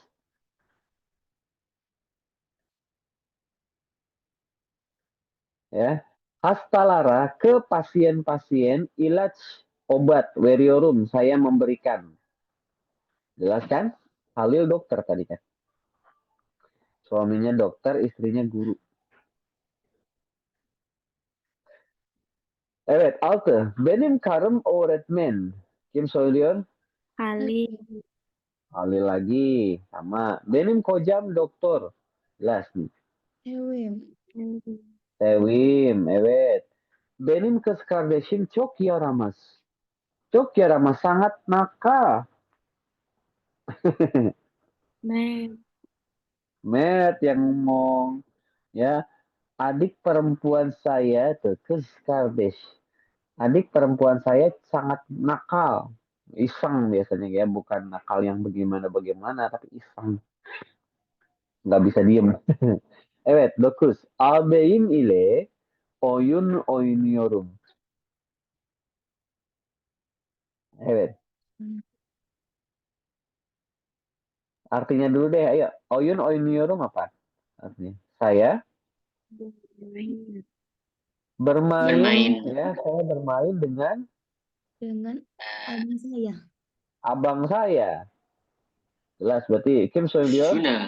Ya. Hastalara ke pasien-pasien ilaj obat weriorum saya memberikan. Jelas kan? Halil dokter tadi kan. Suaminya dokter, istrinya guru. Evet, 6. Benim karım öğretmen. Kim söylüyor? Halil. Halil lagi. Sama. Benim kocam doktor. Jelas nih. Ewim. Tewim, evet. Benim kız kardeşim çok yaramaz. Çok yaramaz, sangat nakal. Nah, Met yang ngomong. Ya, adik perempuan saya tuh, kız kardeş. Adik perempuan saya sangat nakal. Iseng biasanya ya, bukan nakal yang bagaimana-bagaimana, tapi iseng. Nggak bisa diem. Evet, 9. Ağabeyim ile oyun oynuyorum. Evet. Artinya dulu deh, ayo. Oyun oynuyorum apa? Artinya, saya bermain, Bermain. ya, saya bermain dengan Dengan abang saya. abang saya. Jelas, berarti Kim söylüyor. Suna.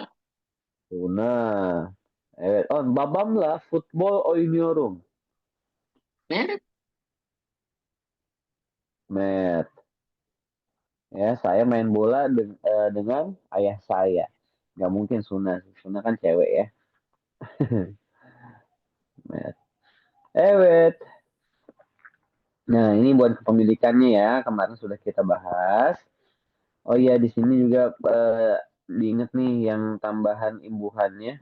Tuna. Evet, babamla futbol oynuyorum. Merek. Met. Ya, saya main bola dengan ayah saya. Nggak mungkin Suna. Suna kan cewek ya. Met. Evet. Nah, ini buat kepemilikannya ya. Kemarin sudah kita bahas. Oh iya, di sini juga diingat nih yang tambahan imbuhannya.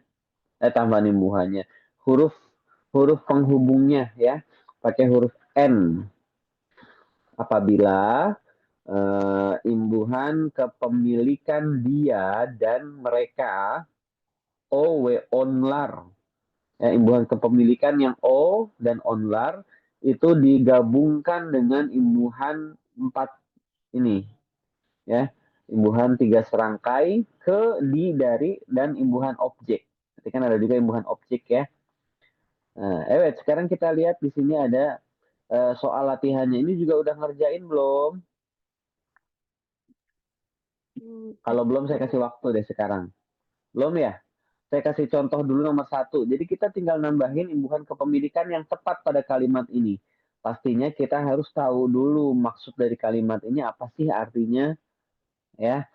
Tambahan imbuhannya. Huruf huruf penghubungnya ya. Pakai huruf N. Apabila imbuhan kepemilikan dia dan mereka onlar. Ya, imbuhan kepemilikan yang o dan onlar itu digabungkan dengan imbuhan 4 ini ya, imbuhan 3 serangkai ke di dari dan imbuhan objek. Nanti kan ada juga imbuhan objek ya. Nah, sekarang kita lihat di sini ada soal latihannya. Ini juga udah ngerjain belum? Kalau belum saya kasih waktu deh sekarang. Belum ya? Saya kasih contoh dulu nomor 1. Jadi kita tinggal nambahin imbuhan kepemilikan yang tepat pada kalimat ini. Pastinya kita harus tahu dulu maksud dari kalimat ini apa sih artinya ya.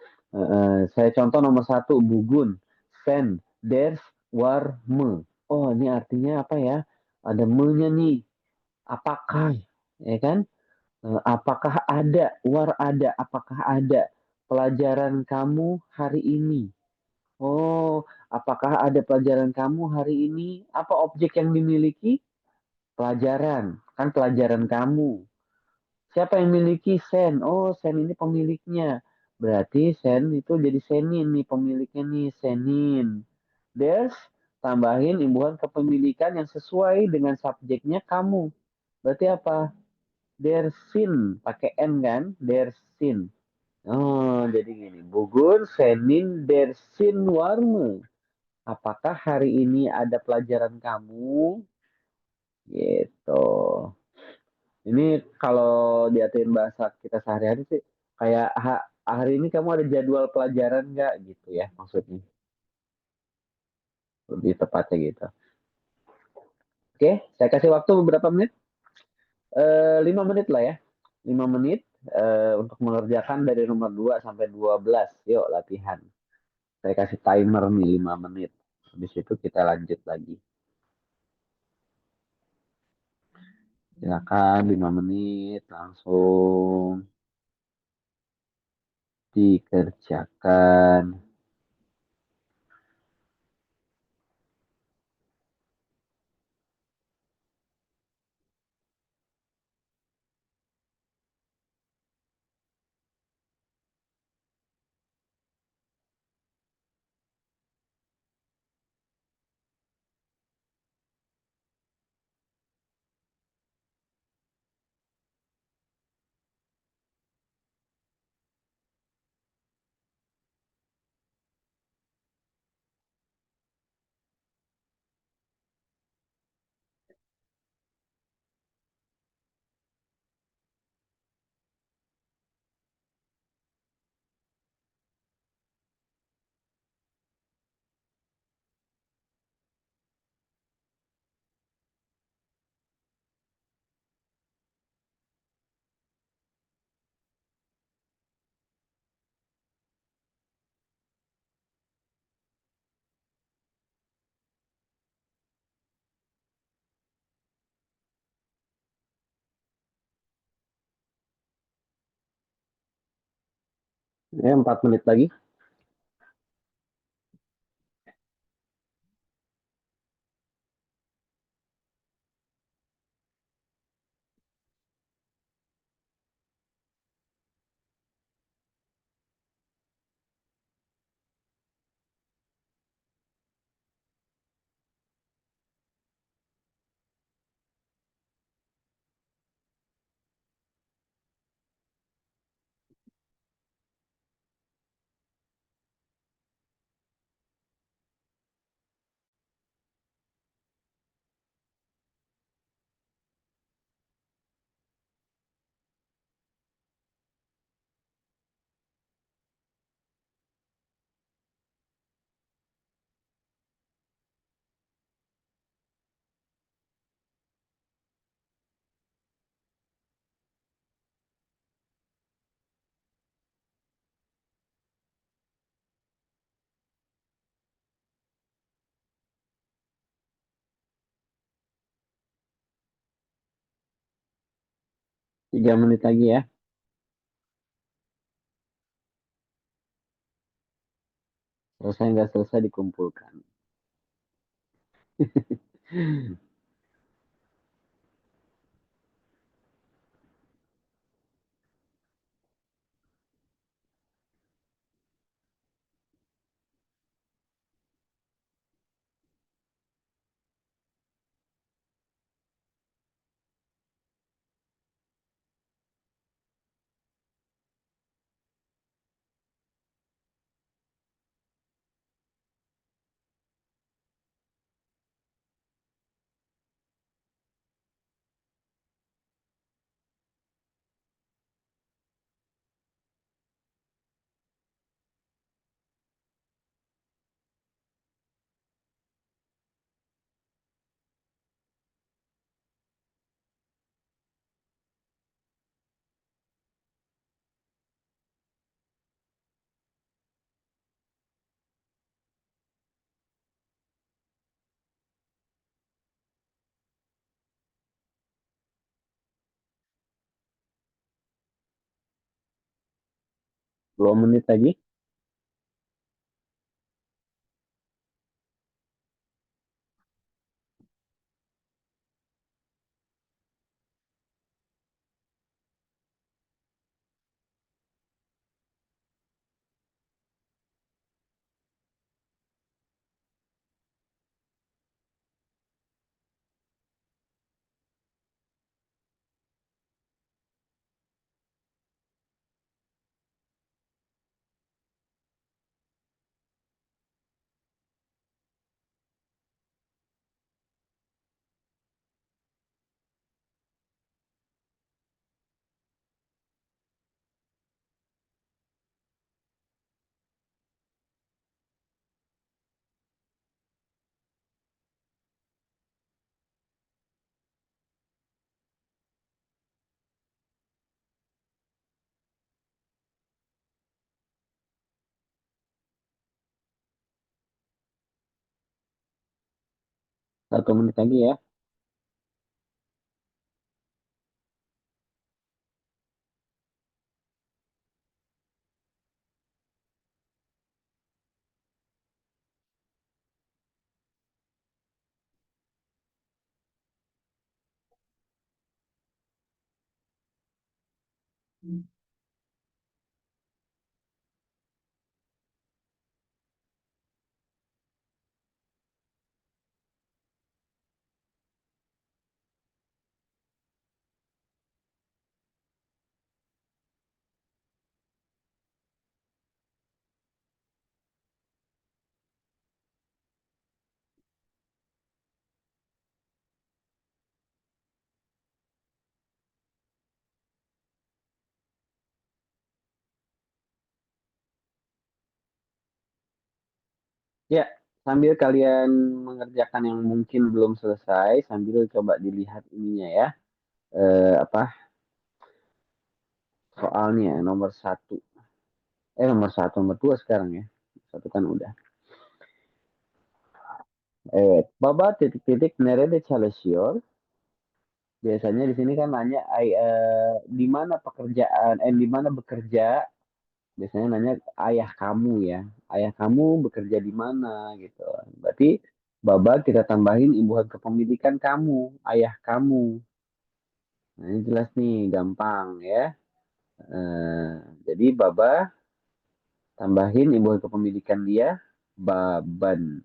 Saya contoh nomor 1, bugun, sen, ders, warme. Oh, ini artinya apa ya? Ada me-nya nih. Apakah, ya kan? Apakah ada, war ada, apakah ada pelajaran kamu hari ini? Oh, apakah ada pelajaran kamu hari ini? Apa objek yang dimiliki? Pelajaran, kan pelajaran kamu. Siapa yang miliki sen? Oh, sen ini pemiliknya. Berarti sen itu jadi senin nih pemiliknya nih, senin. There's tambahin imbuhan kepemilikan yang sesuai dengan subjeknya kamu. Berarti apa? Dersin, pakai N kan? Dersin. Oh, jadi gini. Bugun, senin, dersin, warme. Apakah hari ini ada pelajaran kamu? Gitu. Ini kalau diatain bahasa kita sehari-hari sih kayak hari ini kamu ada jadwal pelajaran nggak gitu ya maksudnya. Lebih tepatnya gitu. Oke, saya kasih waktu beberapa menit. 5 menit lah ya. 5 menit untuk mengerjakan dari nomor 2 sampai 12. Yuk latihan. Saya kasih timer nih 5 menit. Habis itu kita lanjut lagi. Silakan 5 menit langsung dikerjakan. Ya, 4 menit lagi. Tiga menit lagi ya. Selesai nggak selesai dikumpulkan. 2 menit lagi. Satu menit lagi ya. Ya, sambil kalian mengerjakan yang mungkin belum selesai, sambil coba dilihat ininya ya. Apa soalnya nomor satu. Nomor satu, nomor dua sekarang ya. Satu kan udah. Baba titik-titik nerede çalışıyor? Biasanya di sini kan nanya di mana pekerjaan, di mana bekerja biasanya nanya ayah kamu ya. Ayah kamu bekerja di mana gitu. Berarti baba kita tambahin imbuhan kepemilikan kamu, ayah kamu. Nah, ini jelas nih, gampang ya. Eh, jadi baba tambahin imbuhan kepemilikan dia, baban.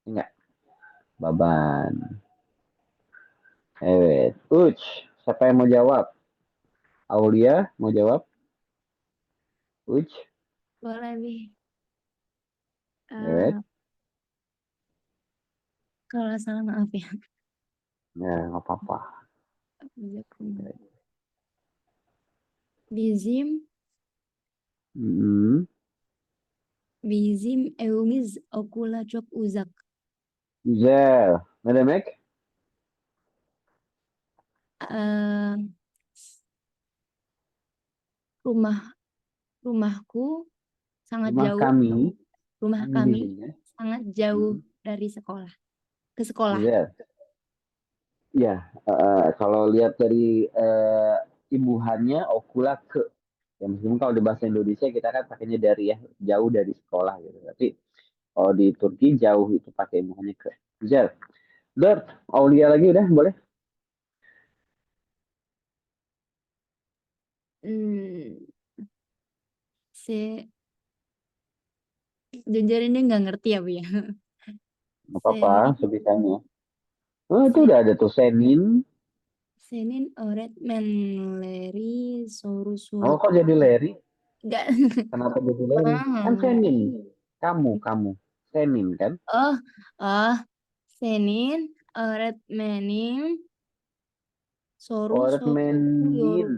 Enggak, baban. Uch, siapa yang mau jawab? Aulia mau jawab? Uch, Boleh, Bi. evet. Kalau salah maaf ya. Ya, nggak apa-apa. Bizim Hmm. evimiz okula çok uzak. Güzel. Ne demek? Eh, rumahku sangat Rumah jauh. kami. Rumah Kami di kami sini ya. sangat jauh Hmm. dari sekolah. Ke sekolah. Güzel. Ya, kalau lihat dari imbuhannya okula ke. Ya, meskipun kalau di bahasa Indonesia kita kan pakainya dari ya, jauh dari sekolah gitu. Tapi kalau di Turki jauh itu pakai imbuhannya ke. Güzel. Dort, Aulia lagi udah boleh? Hmm, jujur ini nggak ngerti ya, Bu ya. Nggak apa-apa, Senin, sebisanya. Oh, itu se, udah ada tuh Senin. Senin öğretmen Leri soru Oh, soru. kok jadi Leri? Nggak. Kenapa jadi Leri? Kan Ah. Senin. Kamu. Senin kan? Oh, oh, Senin öğretmenim soru Öğretmenin. soruyorum.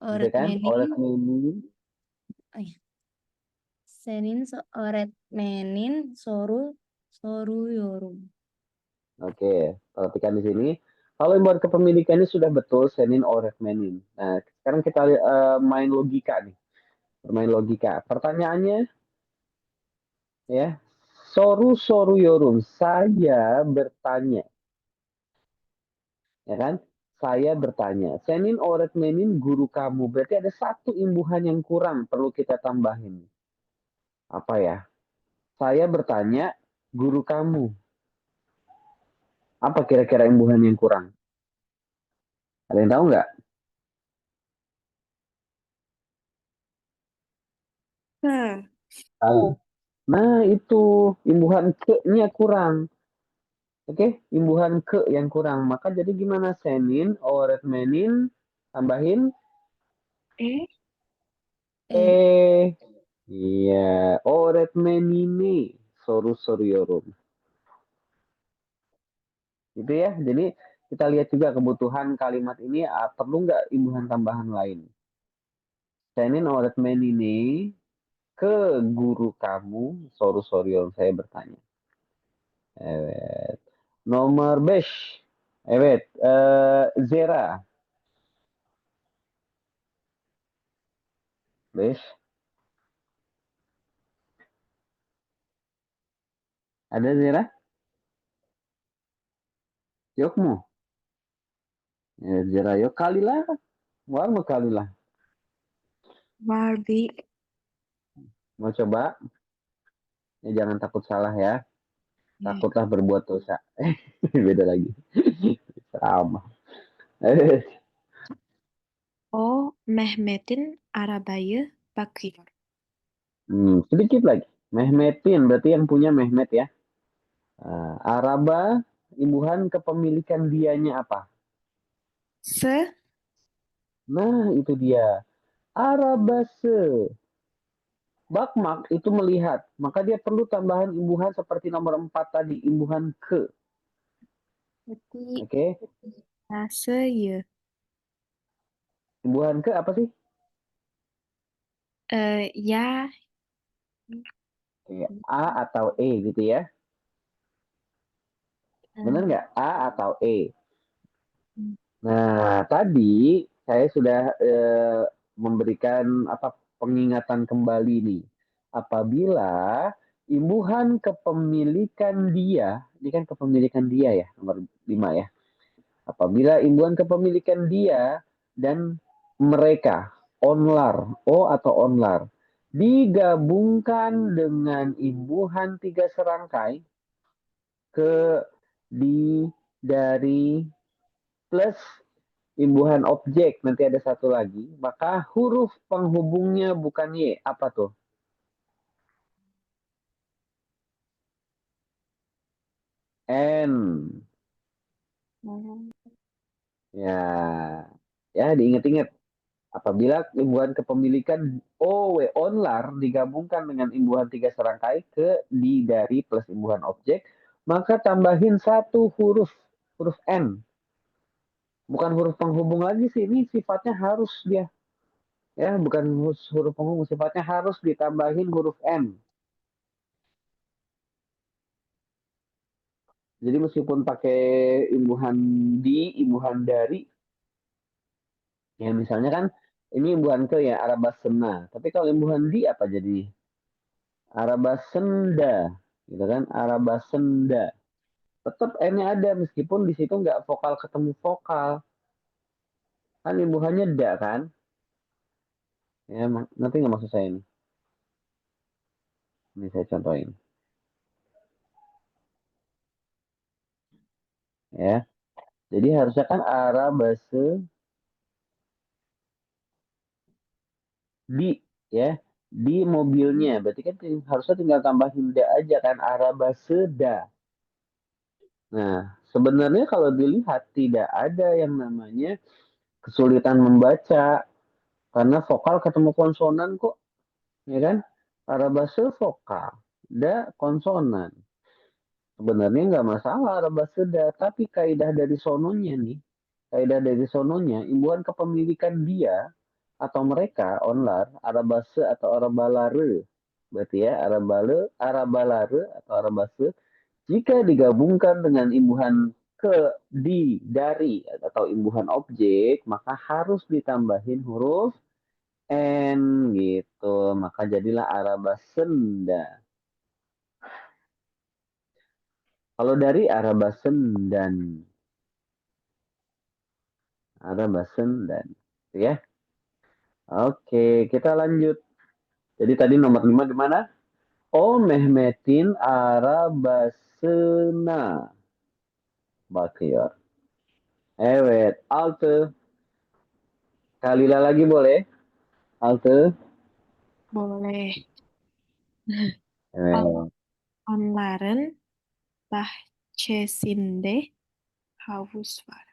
Gitu kan? Öğretmenim, Öğretmenin. ay, öğretmenin soruyorum. Oke, perhatikan di sini. Kalau imbuhan kepemilikannya sudah betul, Senin öğretmenin. Nah, sekarang kita main logika nih. Bermain logika. Pertanyaannya ya, soruyorum. Saya bertanya. Ya kan? Saya bertanya. Senin öğretmenin guru kamu. Berarti ada satu imbuhan yang kurang perlu kita tambahin. Apa ya? Saya bertanya guru kamu. Apa kira-kira imbuhan yang kurang? Ada yang tahu nggak? Tahu. Nah, itu imbuhan ke-nya kurang. Oke, imbuhan ke yang kurang. Maka jadi gimana? Senin, öğretmenin, tambahin Eh, iya, öğretmenini soruyorum. Gitu ya. Jadi kita lihat juga kebutuhan kalimat ini perlu nggak imbuhan tambahan lain. Senin öğretmenini ke guru kamu soruyorum. Saya bertanya. Evet. Nomor 5. Evet. Zera. 5. Ada Zera? Yok mu? Evet, Zera yok. Kalilah. Var mı Kalilah? Barbie. Mau coba? Ya, jangan takut salah ya. Takutlah berbuat dosa. Beda lagi. Sama. O Mehmet'in arabayı bakıyor. Sedikit lagi. Mehmetin, berarti yang punya Mehmet ya. Araba, imbuhan kepemilikan dianya apa? Se Nah, itu dia. Arabase. Bakmak itu melihat. Maka dia perlu tambahan imbuhan seperti nomor 4 tadi. Imbuhan ke. berarti Oke. se Imbuhan ke apa sih? ya A atau E gitu ya. Benar nggak? A atau E. Nah, tadi saya sudah memberikan pengingatan kembali nih. Apabila imbuhan kepemilikan dia, ini kan kepemilikan dia ya, nomor 5 ya. Apabila imbuhan kepemilikan dia dan mereka. Onlar, O atau onlar. Digabungkan dengan imbuhan 3 serangkai ke di dari plus imbuhan objek, nanti ada satu lagi, maka huruf penghubungnya bukan Y. Apa tuh? N. Ya, ya diingat-ingat. Apabila imbuhan kepemilikan OW onlar digabungkan dengan imbuhan 3 serangkai ke di dari plus imbuhan objek, maka tambahin satu huruf N. Bukan huruf penghubung lagi sih, ini sifatnya harus dia. Ya, bukan huruf penghubung, sifatnya harus ditambahin huruf N. Jadi meskipun pakai imbuhan di, imbuhan dari, ya misalnya kan ini imbuhan ke ya Arabasena. Tapi kalau imbuhan di apa jadi? Arabasenda, gitu kan? Arabasenda. Tetap N-nya ada meskipun di situ nggak vokal ketemu vokal. Kan imbuhannya da kan? Ya, nanti nggak maksud saya ini. Ini saya contohin. Ya. Jadi harusnya kan Arabase di ya di mobilnya berarti kan harusnya tinggal tambahin da aja kan Arabaseda. Nah, sebenarnya kalau dilihat tidak ada yang namanya kesulitan membaca karena vokal ketemu konsonan kok, ya kan? Arabase vokal, da konsonan. Sebenarnya nggak masalah Arabaseda, tapi kaidah dari sononya nih, kaidah dari sononya, imbuhan kepemilikan dia atau mereka onlar, Arabase atau Arabalare. Berarti ya Arabalare atau Arabase jika digabungkan dengan imbuhan ke, di, dari atau imbuhan objek, maka harus ditambahin huruf N gitu. Maka jadilah Arabasenda. Kalau dari Arabasendan. Arabasendan. Ya. Oke, kita lanjut. Jadi tadi nomor 5 gimana? O Mehmetin Arabasena. Bakıyor. Evet. Altı. Kalila lagi boleh? Altı. Boleh. Evet. Onların bahçesinde havuz var.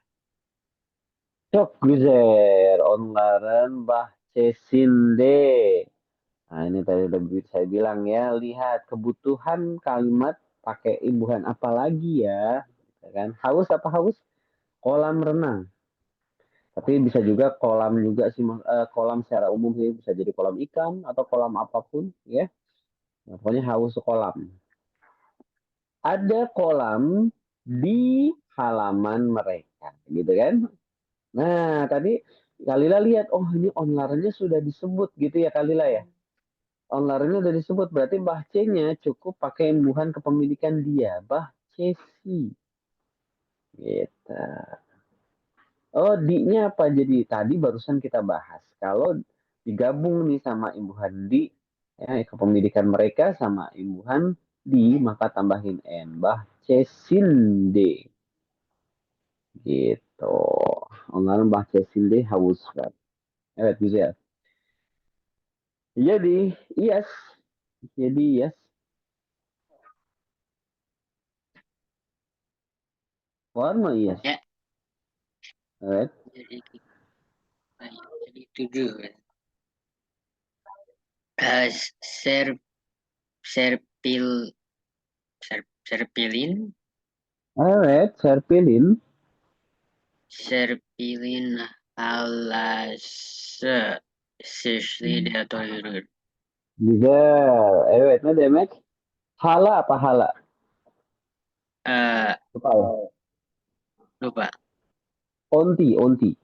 Çok güzel. Onların bahçesinde. Nah, ini tadi udah saya bilang ya. Lihat kebutuhan kalimat pakai imbuhan apa lagi ya. Kan? Haus apa haus? Kolam renang. Tapi bisa juga kolam juga sih, kolam secara umum sih bisa jadi kolam ikan atau kolam apapun ya. Nah, pokoknya haus kolam. Ada kolam di halaman mereka, gitu kan? Nah, tadi Kalila lihat, oh ini onlarnya sudah disebut gitu ya Kalila ya. Onlarnya sudah disebut, berarti Mbah C-nya cukup pakai imbuhan kepemilikan dia, Mbah Cesi. Gitu. Oh, di-nya apa? Jadi tadi barusan kita bahas. Kalau digabung nih sama imbuhan di, ya, kepemilikan mereka sama imbuhan di, maka tambahin N. Bahçesinde. Gitu. Onların bahçesinde havuz var. Evet, güzel. Jadi, yes. Jadi, yes. Var mı yes? Ya, Evet. jadi 7 kan. Eh, ser, serpil, serpilin, Evet, Serpilin. serpilin halase sisli atau yürür. Güzel. Evet, ne demek? Hala apa hala? Eh, Lupa ya? lupa. Onti, onti.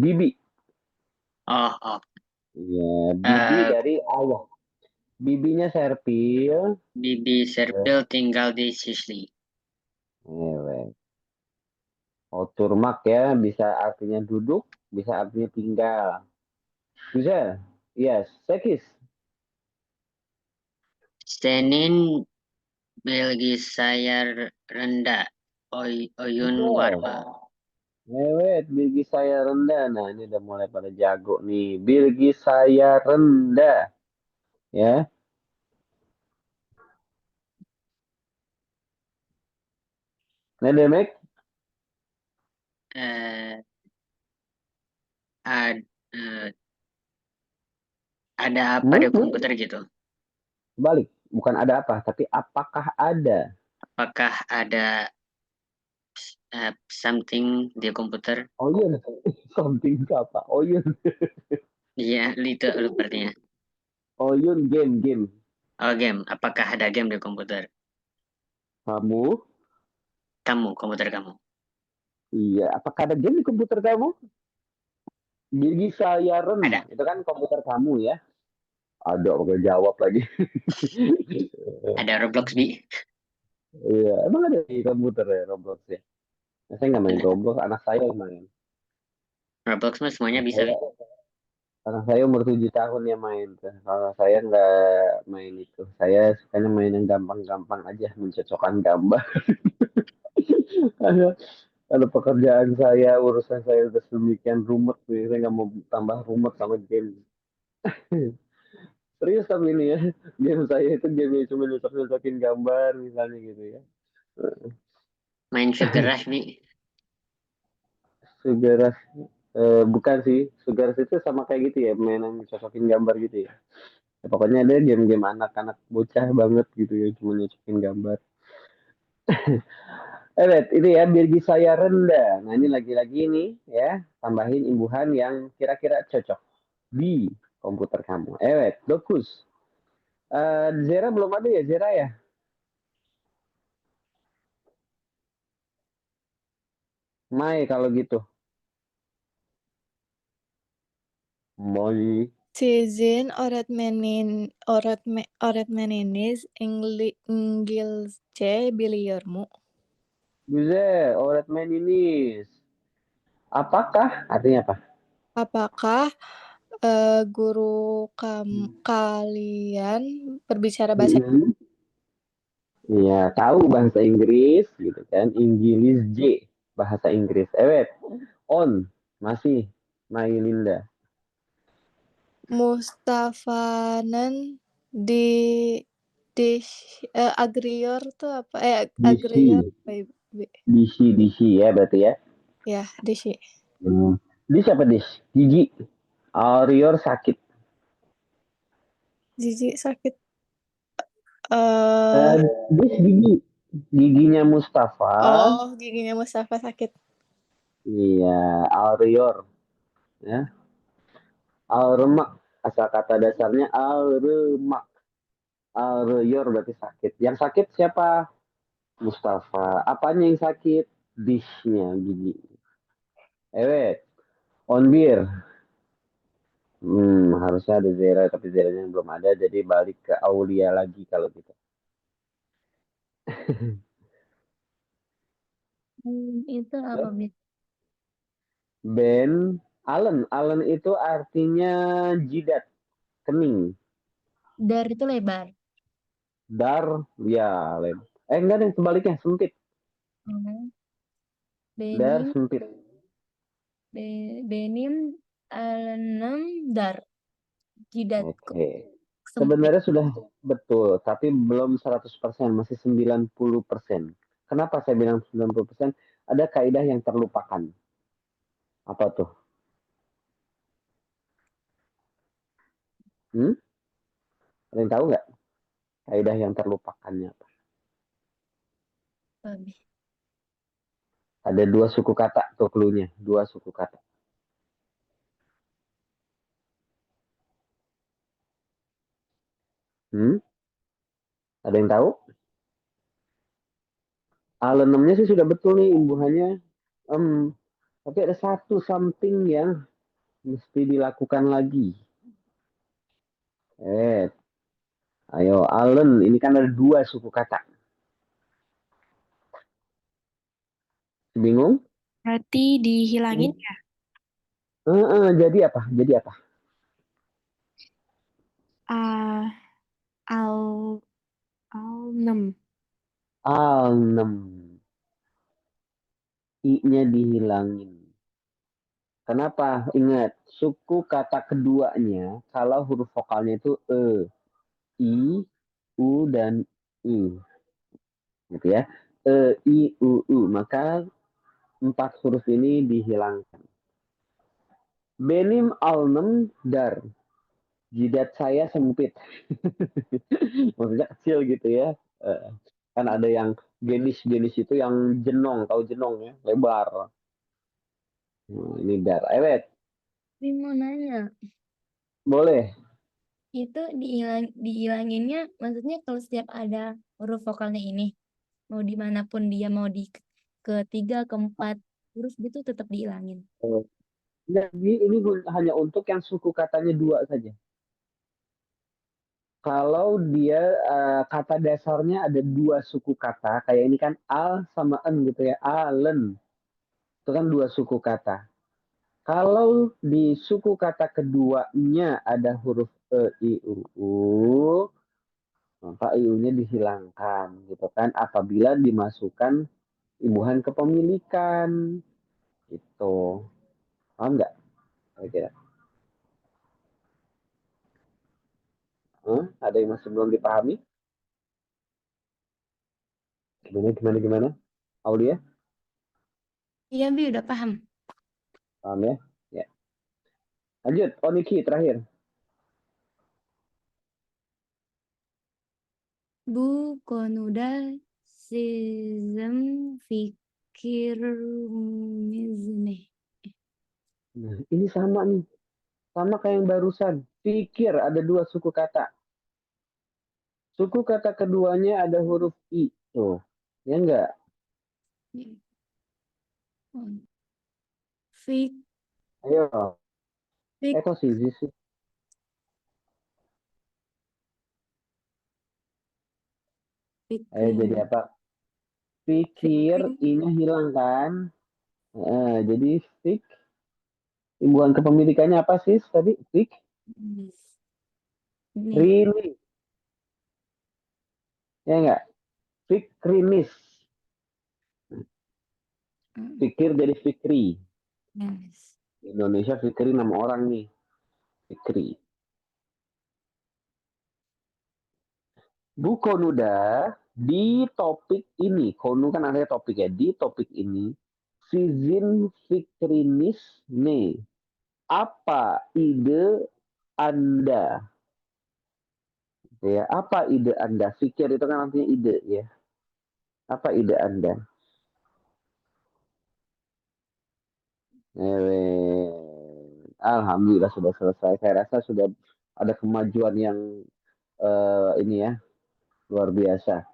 Bibi. Oh, oh. Ya, bibi Eh, dari ayah. Bibinya Serpil. Bibi Serpil tinggal di Sisli. Evet. Oturmak ya, bisa artinya duduk, bisa artinya tinggal. Güzel. Yes. 8. Senin bilgisayar rendah. Oyun Güzel. warna. Evet, bilgi saya rendah. Nah, ini udah mulai pada jago nih. Bilgi saya rendah. Ya. Ne demek? Eh, ad- eh, ada apa di komputer gitu? Balik. Bukan ada apa, tapi apakah ada? Apakah ada something di komputer? Oyun. Something itu apa? Oyun. Iya, itu artinya. Oyun game. Oh, game. Apakah ada game di komputer? Kamu? Komputer kamu. Iya. Apakah ada game di komputer kamu? Bilgi saya rendah. Ada. Itu kan komputer kamu ya. Ada, oke jawab lagi. Ada Roblox, Bi. Iya, emang ada di komputer ya Roblox ya? Saya nggak main Ada. Roblox, anak saya yang main. Roblox mah semuanya Anak bisa, saya, Bi. anak saya umur 7 tahun ya main. Kalau saya nggak main itu. Saya sukanya main yang gampang-gampang aja, mencocokkan gambar. Karena kalau pekerjaan saya, urusan saya udah sedemikian rumit, nih, saya nggak mau tambah rumit sama game. Serius tapi ini ya, game saya itu game yang cuma nyocok-nyocokin gambar misalnya gitu ya. Main Sugar Rush, Bi. Sugar bukan sih, Sugar itu sama kayak gitu ya, mainan cocokin gambar gitu ya. Ya, pokoknya ada game-game anak-anak bocah banget gitu ya, cuma nyocokin gambar. Ini ya, birgi saya rendah. Nah ini lagi-lagi nih ya, tambahin imbuhan yang kira-kira cocok di komputer kamu. Bagus. Zera belum ada ya, Zera ya? Mai kalau gitu. Moi. Sizin öğretmeniniz İngilizce biliyor mu? Güzel, öğretmeniniz. Apakah? Artinya apa? Apakah guru kalian berbicara bahasa Mm-mm. Iya, tahu bahasa Inggris gitu kan. Inggris J, bahasa Inggris. On, masih Mailinda. Mustafa'nın di Agrior tuh apa? DC, Agrior apa ya, Bi? DC ya berarti ya. Ya, Desi. Dis apa dis? Gigi. Arior sakit. Gigi sakit. Eh, dis gigi. Giginya Mustafa. Giginya Mustafa sakit. Iya, Arior. Ya. Alremak. Asal kata dasarnya alremak. Arior berarti sakit. Yang sakit siapa? Mustafa. Apanya yang sakit? Dishnya gigi. On beer. Harusnya ada Zera, tapi Zeranya belum ada, jadi balik ke Aulia lagi kalau gitu. Itu apa, Bi? Ben Allen itu artinya jidat, kening. Dar itu lebar. Dar, ya, enggak ada yang sebaliknya, sempit. Dar, Benim sempit. Benim Alnem Dar. Jidatku Oke. sempit. Sebenarnya sudah betul, tapi belum 100%, masih 90%. Kenapa saya bilang 90%? Ada kaidah yang terlupakan. Apa tuh? Ada yang tahu nggak? Kaidah yang terlupakannya apa? Babi. Ada 2 suku kata tuh clue-nya. 2 suku kata. Ada yang tahu? Alenemnya sih sudah betul nih imbuhannya. Tapi ada satu something yang mesti dilakukan lagi. Ayo Allen, ini kan ada 2 suku kata. Bingung? Berarti dihilangin ya? Jadi apa? Ah, al alnem. Alnem. I-nya dihilangin. Kenapa? Ingat, suku kata keduanya, kalau huruf vokalnya itu I, U, dan I. Gitu ya. I, U. Maka 4 huruf ini dihilangkan. Benim alnem dar. Jidat saya sempit. Maksudnya kecil gitu ya. Kan ada yang genis itu yang jenong. Tahu jenong ya? Lebar. Ini dar. Ewet. Tapi mau nanya, Boleh. itu dihilanginnya maksudnya kalau setiap ada huruf vokalnya ini, mau dimanapun dia, mau di ketiga, keempat huruf gitu tetap dihilangin. Jadi ini hanya untuk yang suku katanya 2 saja. Kalau dia kata dasarnya ada 2 suku kata, kayak ini kan al sama en gitu ya, alen. Itu kan 2 suku kata. Kalau di suku kata keduanya ada huruf i, u, maka i-nya dihilangkan gitu kan apabila dimasukkan imbuhan kepemilikan. Gitu. Paham nggak? Kira-kira. Ada yang masih belum dipahami? Gimana? Aulia? Iya, Bi, udah paham. Paham ya? Ya. Lanjut, Oniki terakhir. Bu konuda sizin fikir mizne. Nah, ini sama nih. Sama kayak yang barusan. Pikir ada 2 suku kata. Suku kata keduanya ada huruf I. Tuh. Ya enggak? Fik Ayo. fik Kok sih? Ayo jadi fikrin apa? Pikir, fikrin I-nya hilang kan? Jadi fik. Imbuhan kepemilikannya apa sih tadi? Fik. nih. Rinis. Ya enggak? Fikrinis. Pikir jadi fikri. Yes. Indonesia fikri 6 orang nih. Fikri. Bu Konuda, di topik ini, Konu kan artinya topik ya, di topik ini, Sizin Fikrinis nih, apa ide Anda? Ya, apa ide Anda? Fikir itu kan artinya ide ya. Apa ide Anda? Alhamdulillah sudah selesai. Saya rasa sudah ada kemajuan yang ini ya, luar biasa.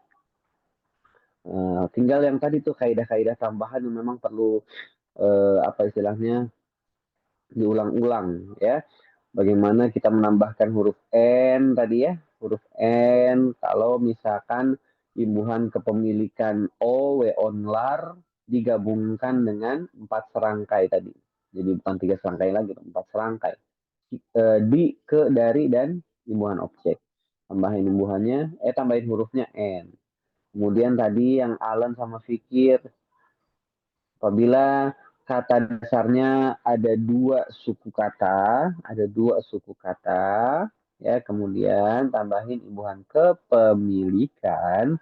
Tinggal yang tadi tuh kaidah-kaidah tambahan yang memang perlu apa istilahnya diulang-ulang ya. Bagaimana kita menambahkan huruf N tadi ya, huruf N kalau misalkan imbuhan kepemilikan O, W, onlar digabungkan dengan 4 serangkai tadi. Jadi bukan 3 serangkai lagi, 4 serangkai. Di, ke, dari, dan imbuhan objek. Tambahin imbuhannya, tambahin hurufnya N. Kemudian tadi yang Alan sama Fikir, apabila kata dasarnya ada 2 suku kata, ya kemudian tambahin imbuhan kepemilikan,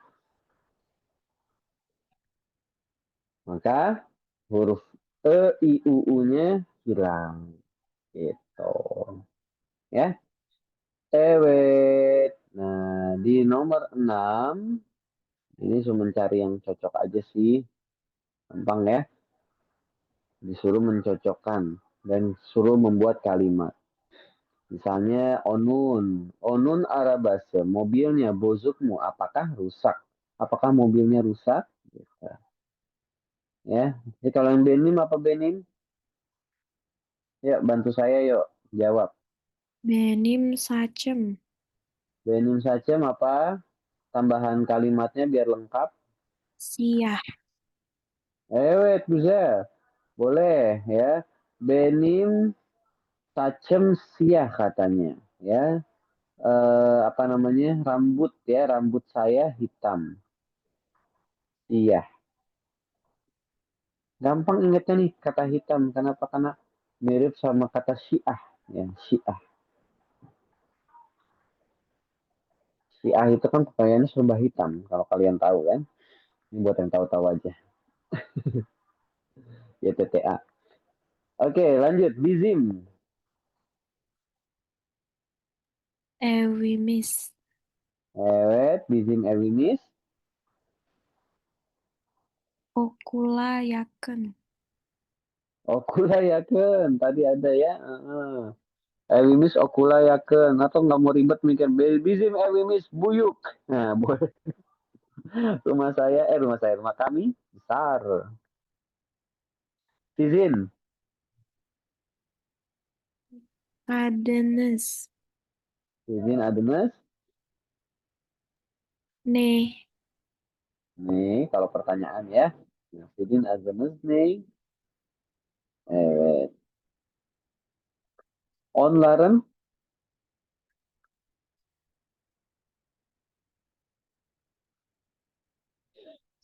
maka huruf i, u-nya hilang, gitu, ya. Ewet. Nah, di nomor 6 ini cuma mencari yang cocok aja sih, gampang ya. Disuruh mencocokkan dan suruh membuat kalimat. Misalnya Onun arabase, mobilnya bozukmu apakah rusak? Apakah mobilnya rusak? Gitu. Ya, jadi kalau yang Benim apa Benim? Ya, bantu saya yuk jawab. Benim sacem. Benim saja apa? Tambahan kalimatnya biar lengkap. Siyah. Wait, bisa. Boleh ya. Benim sacem siah katanya, ya. apa namanya, rambut ya, rambut saya hitam. Iya, gampang ingatnya nih kata hitam. Kenapa? Karena mirip sama kata syiah. Ya, syiah. Syiah itu kan pakaiannya serba hitam. Kalau kalian tahu kan. Ini buat yang tahu-tahu aja. YTTA. Oke, lanjut. Bizim. Ewimis. Ewet, bizim ewimis. Okulayaken. Okula yaken. Tadi ada ya. Ewimis okula yaken. Atau nggak mau ribet mikir. Bizim ewimis buyuk. Nah, boleh. Rumah kami besar. Sizin. Kadenes. Sizin adenes. Ne. Nih, kalau pertanyaan ya. Nah, Sizin adenes nih. Ewet. Onlaren.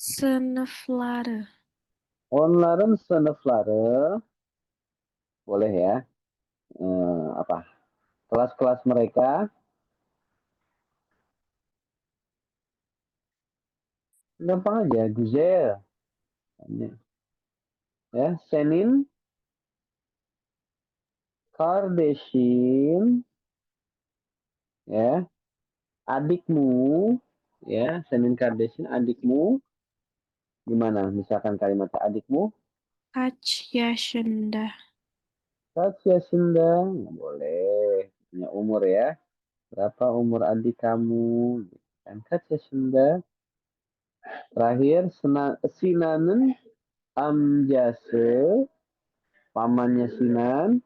Seneflare. Onlaren seneflare. Boleh ya. Apa? Kelas-kelas mereka. Gampang aja. Guzel. Ya, Senin. Kardashian. Ya. Adikmu. Ya, Senin Kardashian adikmu. Gimana? Misalkan kalimat adikmu. Kacyashenda. Satya Sunda. Nggak boleh. Punya umur ya. Berapa umur adik kamu? Kan Satya Sunda. Terakhir, Sinanen Amjase. Pamannya Sinan.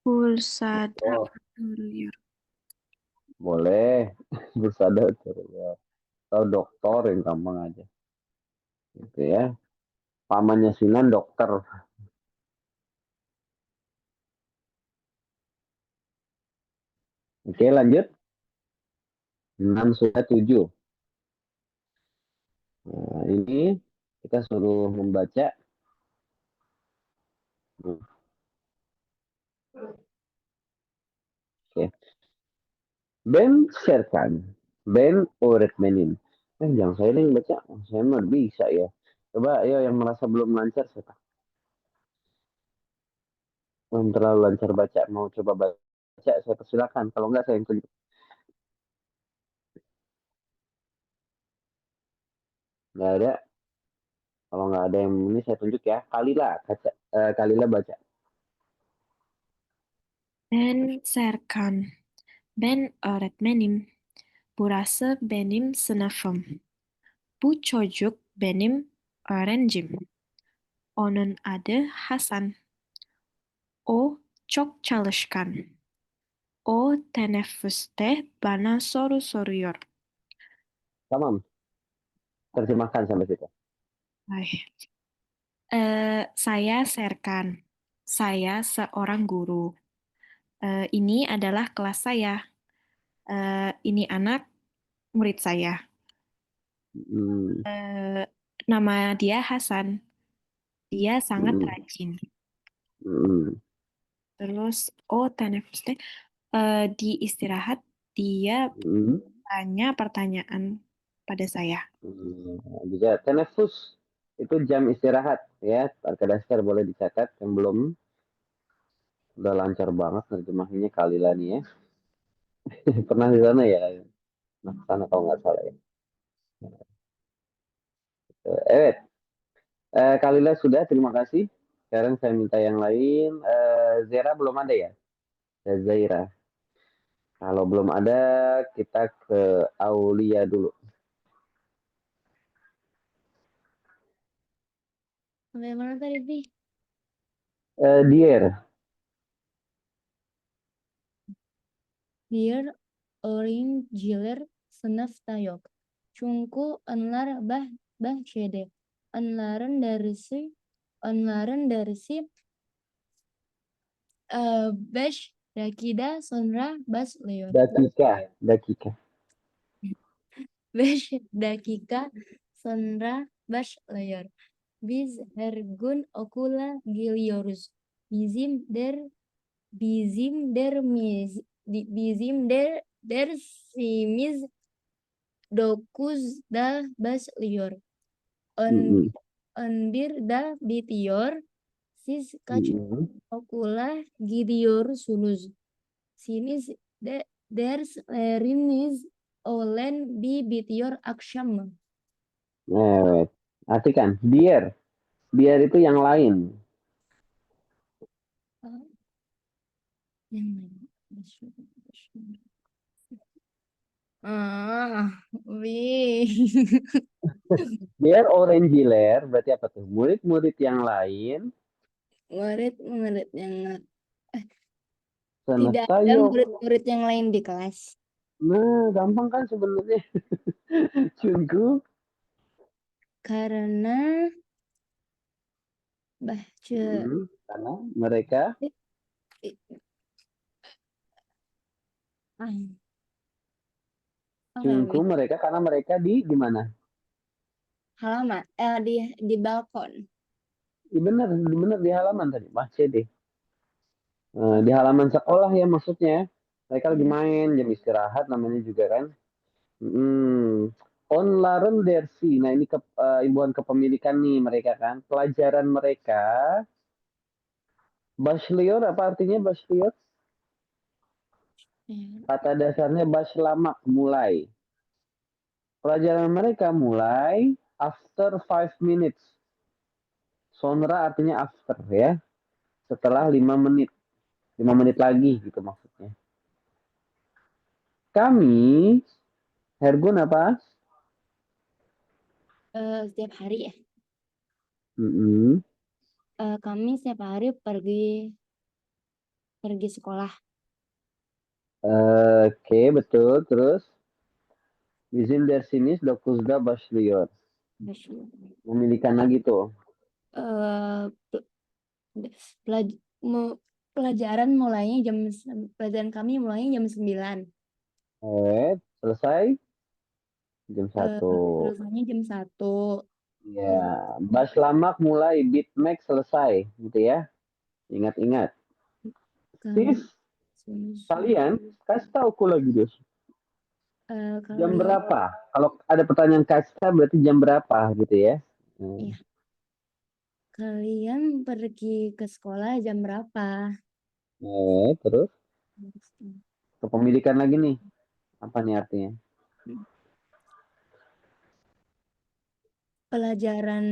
Pulsada Oh, Utulir. boleh. Bersada ya. Atau dokter yang gampang aja. Gitu ya. Pamannya Sinan dokter. Oke, lanjut. 6 sudah 7. Nah, ini kita suruh membaca. Oke. Ben Serkan. Ben öğretmenim. Jangan saya yang baca. Saya mah bisa ya. Coba ayo yang merasa belum lancar siapa? Belum terlalu lancar baca. Mau coba baca, saya persilakan. Kalau enggak, saya yang tunjuk. Nggak ada. Kalau nggak ada yang ini, saya tunjuk ya. Kalila baca. Ben Serkan. Ben öğretmenim. Burası benim sınıfım. Bu çocuk benim öğrencim. Onun adı Hasan. O çok çalışkan. O teneffüste bana soru soruyor. Tamam. Terjemahkan sampai situ. Baik. Saya Serkan. Saya seorang guru. Ini adalah kelas saya. Ini anak murid saya. Hmm. Nama dia Hasan. Dia sangat Hmm. rajin. Hmm. Terus, teneffüste. Di istirahat, dia Hmm. tanya pertanyaan pada saya. Bisa. Tenefus itu jam istirahat ya. Arkadaşlar boleh dicatat yang belum. Udah lancar banget terjemahannya Kalila nih ya. Pernah di sana ya? Nah, sana kalau nggak salah ya. Evet. Kalila sudah, terima kasih. Sekarang saya minta yang lain. Zera belum ada ya? Zaira. Kalau belum ada, kita ke Aulia dulu. Sampai mana tadi, Bi? Dear. Dear öğrenciler sınıfta yok. Çünkü onlar bahçede. Onların dersi 5 Dakida sonra başlıyor. Dakika. 5 dakika sonra başlıyor. Biz her gün okula gidiyoruz. Bizim dersimiz 9'da başlıyor. Mm-mm. 11'de bitiyor. Siz kaç Mm-mm. okula gidiyorsunuz? Siz dersleriniz öğlen bitiyor akşam mı? Evet. Artikan. Biar. Biar itu yang lain. Yang mana? Wih. Biar orangiler berarti apa tuh? Murid-murid yang lain Murid-murid yang tidak semesta ada yuk. murid-murid yang lain di kelas. Nah, gampang kan sebenarnya. Cungku. Karena baca Karena mereka cungku mereka karena mereka di mana? halaman di balkon. Benar di halaman tadi. Baca deh. Di halaman sekolah ya maksudnya. Mereka lagi main jam istirahat namanya juga kan. Onlaren dersi. Nah ini imbuhan kepemilikan nih mereka kan. Pelajaran mereka. Başlıyor apa artinya başlıyor? Kata dasarnya başlamak, mulai. Pelajaran mereka mulai after 5 minutes. Sonra artinya after ya. Setelah 5 menit. 5 menit lagi gitu maksudnya. Kami, Hergun apa? Setiap hari ya. Kami setiap hari pergi sekolah. Oke, betul. Terus bizim dersimiz 9'da başlıyor. Memilikan lagi tuh. Pelajaran kami mulainya jam 9. Selesai jam 1. Selesainya jam 1. Ya, başlamak mulai, bitmek selesai gitu ya. Ingat-ingat. Sis, kalian kasih tahu aku lagi deh. Jam berapa? Kalau ada pertanyaan kasih tahu berarti jam berapa gitu ya. Iya. Kalian pergi ke sekolah jam berapa? Terus kepemilikan lagi nih. Apa nih artinya? Pelajaran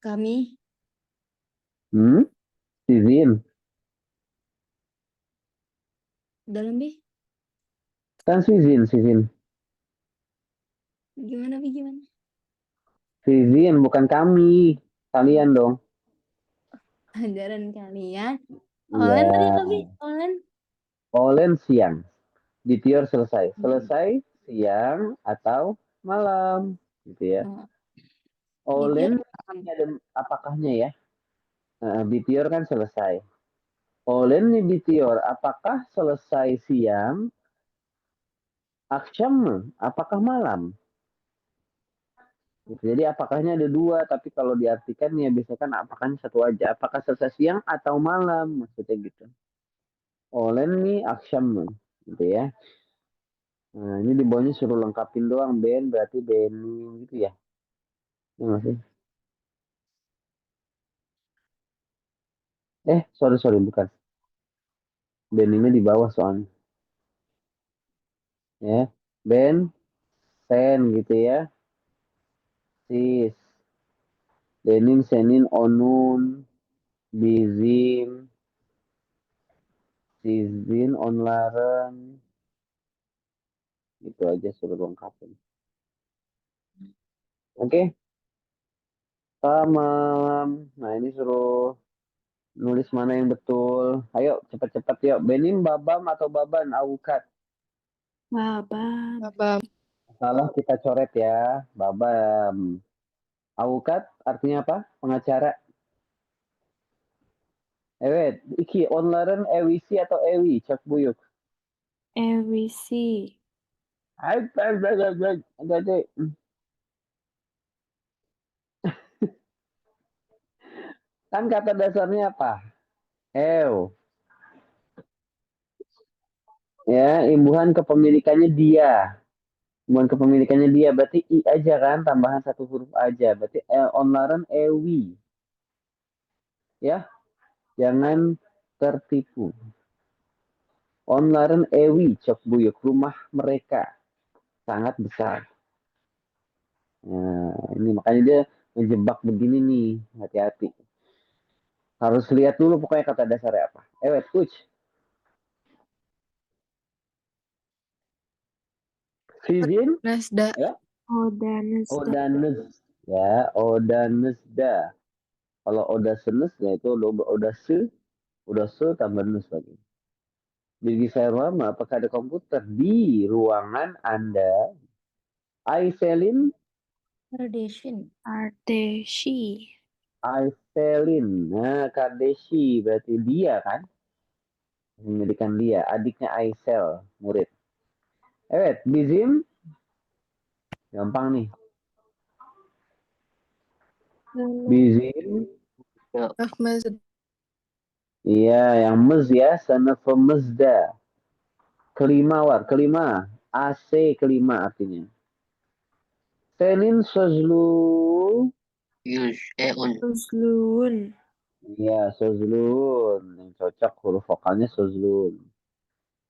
kami Sizin. dalam Bi? Kan sizin. Gimana Bi gimana? Sizin bukan kami. Kalian dong. Pelajaran kalian. Iya. Olen tadi apa Bi? Olen siang. Bitior selesai. Selesai siang atau malam gitu ya. Olen ini ada apakahnya ya? Bitior kan selesai. Olen nih bitior apakah selesai siang? Akşam apakah malam? Gitu. Jadi apakahnya ada dua, tapi kalau diartikan ya biasanya kan apakahnya satu aja. Apakah selesai siang atau malam maksudnya gitu. Olen nih akşam gitu ya. Nah, ini di bawahnya suruh lengkapin doang, Ben, berarti Benny gitu ya. Ya nggak sih? Sorry, bukan. Benny-nya di bawah soalnya. Ya, Ben, Sen gitu ya. Sis, Benin, Senin, Onun, Bizim, Sizin, Onlaren. Itu aja suruh lengkapin. Oke. Tamam. Nah, ini suruh nulis mana yang betul. Ayo, cepat-cepat yuk. Benim, Babam, atau Baban, Awukat. Babam. Salah kita coret ya. Babam. Awukat artinya apa? Pengacara. Wait, iki onlaren ewisi atau ewi cak buyuk. Ewisi. Kan kata dasarnya apa? Ew. Ya, imbuhan kepemilikannya dia. Imbuhan kepemilikannya dia. Berarti i aja kan, tambahan satu huruf aja. Berarti onlaren ewi. Ya, jangan tertipu. Onlaren ewi cok buyuk. Rumah mereka sangat besar. Nah, ini makanya dia menjebak begini nih. Hati-hati. Harus lihat dulu pokoknya kata dasarnya apa. Wait, coach. Sizin? Nasda. Ya. Odanesda. Odanes. Ya, odanesda. Kalau odasenes, ya itu odase tambah nes lagi. Bagi saya lama, apakah ada komputer di ruangan Anda? Aiselin, Kardashian. Ardeshi. Aiselin. Nah, Kardeshi berarti dia kan? Memberikan dia, adiknya Aisel, murid. Bizim, gampang nih. Bizim, Ahmad. iya yang mez ya, sanafa mezda. Kelima AC kelima artinya. Selin sozlu, Uzlun. iya sozlun, yang cocok huruf vokalnya sozlun.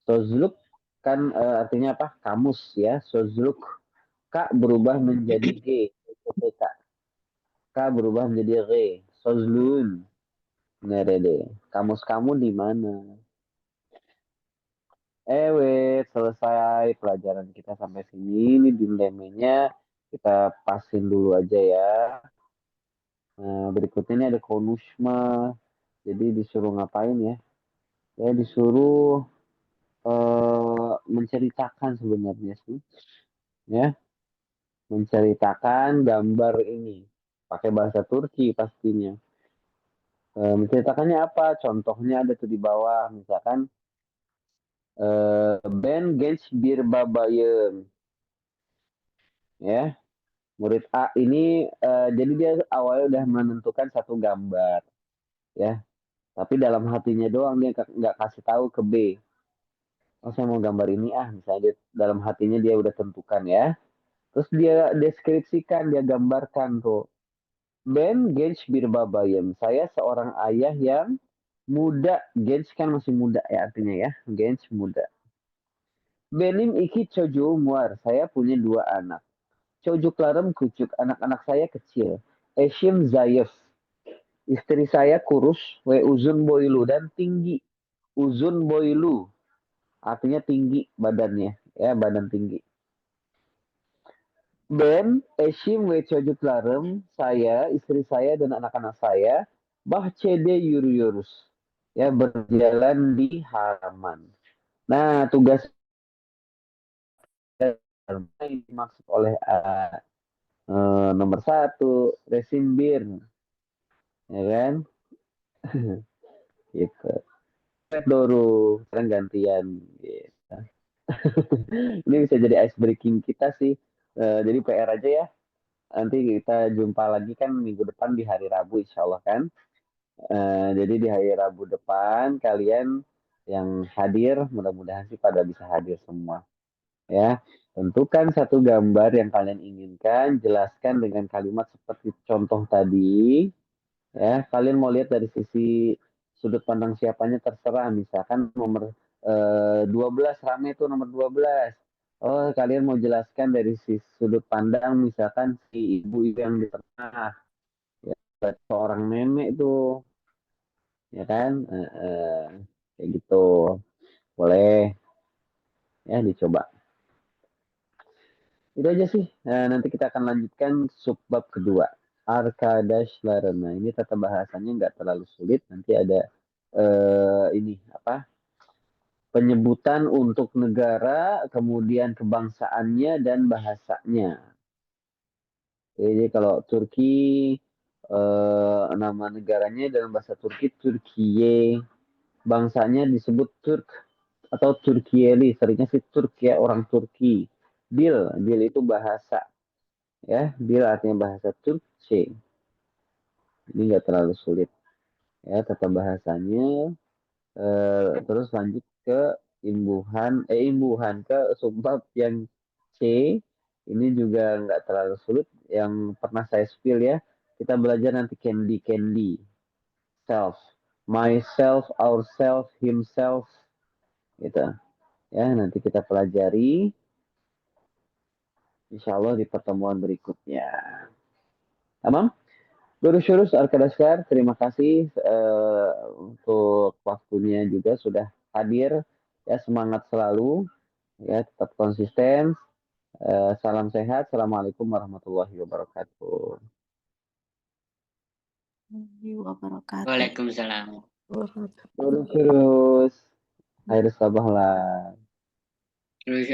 Sozluk kan artinya apa? Kamus ya, sozluk. K berubah menjadi G. K. K berubah menjadi G. Sozlun. Nerede. Kamus kamu di mana? Selesai pelajaran kita sampai sini. Ini dilemanya kita pasin dulu aja ya. Nah, berikutnya ini ada konusma. Jadi disuruh ngapain ya? Ya disuruh menceritakan sebenarnya sih. Ya, menceritakan gambar ini. Pakai bahasa Turki pastinya. Menceritakannya apa? Contohnya ada tuh di bawah. Misalkan Ben genç bir babayım. Ya, murid A ini jadi dia awalnya udah menentukan satu gambar. Ya, tapi dalam hatinya doang dia nggak kasih tahu ke B. Oh saya mau gambar ini misalnya dia, dalam hatinya dia udah tentukan ya. Terus dia deskripsikan, dia gambarkan tuh. Ben genç bir babayım. Saya seorang ayah yang muda. Genç kan masih muda ya artinya ya. Genç muda. Benim iki çocuğum var. Saya punya dua anak. Çocuklarım küçük. Anak-anak saya kecil. Eşim zayıf. Istri saya kurus. Ve uzun boylu dan tinggi. Uzun boylu. Artinya tinggi badannya. Ya, badan tinggi. Ben, eşim ve çocuklarım, saya, istri saya dan anak-anak saya bahçede yürüyoruz. Ya, berjalan di halaman. Nah, tugas yang dimaksud oleh nomor satu, resimbir, ya kan? Gitu. Doru, sekarang gantian. Gitu. Ini bisa jadi ice breaking kita sih. Jadi PR aja ya. Nanti kita jumpa lagi kan minggu depan di hari Rabu insya Allah kan. Jadi di hari Rabu depan kalian yang hadir mudah-mudahan sih pada bisa hadir semua ya. Tentukan satu gambar yang kalian inginkan, jelaskan dengan kalimat seperti contoh tadi ya. Kalian mau lihat dari sisi sudut pandang siapanya terserah, misalkan nomor 12 rame itu nomor 12. Oh, kalian mau jelaskan dari sisi sudut pandang misalkan si ibu yang di tengah ya, seorang nenek itu ya kan kayak gitu boleh ya dicoba itu aja sih. Nanti kita akan lanjutkan subbab kedua Arkadaş Larena. Ini tata bahasanya nggak terlalu sulit, nanti ada ini apa penyebutan untuk negara kemudian kebangsaannya dan bahasanya. Jadi kalau Turki Nama negaranya dalam bahasa Turki Türkiye. Bangsanya disebut Turk atau Turkiyeli. Seringnya sih Turk ya, orang Turki. Dil itu bahasa. Ya, dil artinya bahasa Turkce. Ini nggak terlalu sulit. Ya, tata bahasanya. Terus lanjut ke imbuhan ke subbab yang C. Ini juga nggak terlalu sulit. Yang pernah saya spill ya. Kita belajar nanti candy. Self. Myself, ourself, himself. Gitu. Ya, nanti kita pelajari. Insya Allah di pertemuan berikutnya. Tamam? Lurus Arkadaşlar, terima kasih untuk waktunya juga sudah hadir. Ya, semangat selalu. Ya, tetap konsisten. Salam sehat. Assalamualaikum warahmatullahi wabarakatuh. Wabarakatuh. Waalaikumsalam. Lurus. Akhir sabah lah. Terus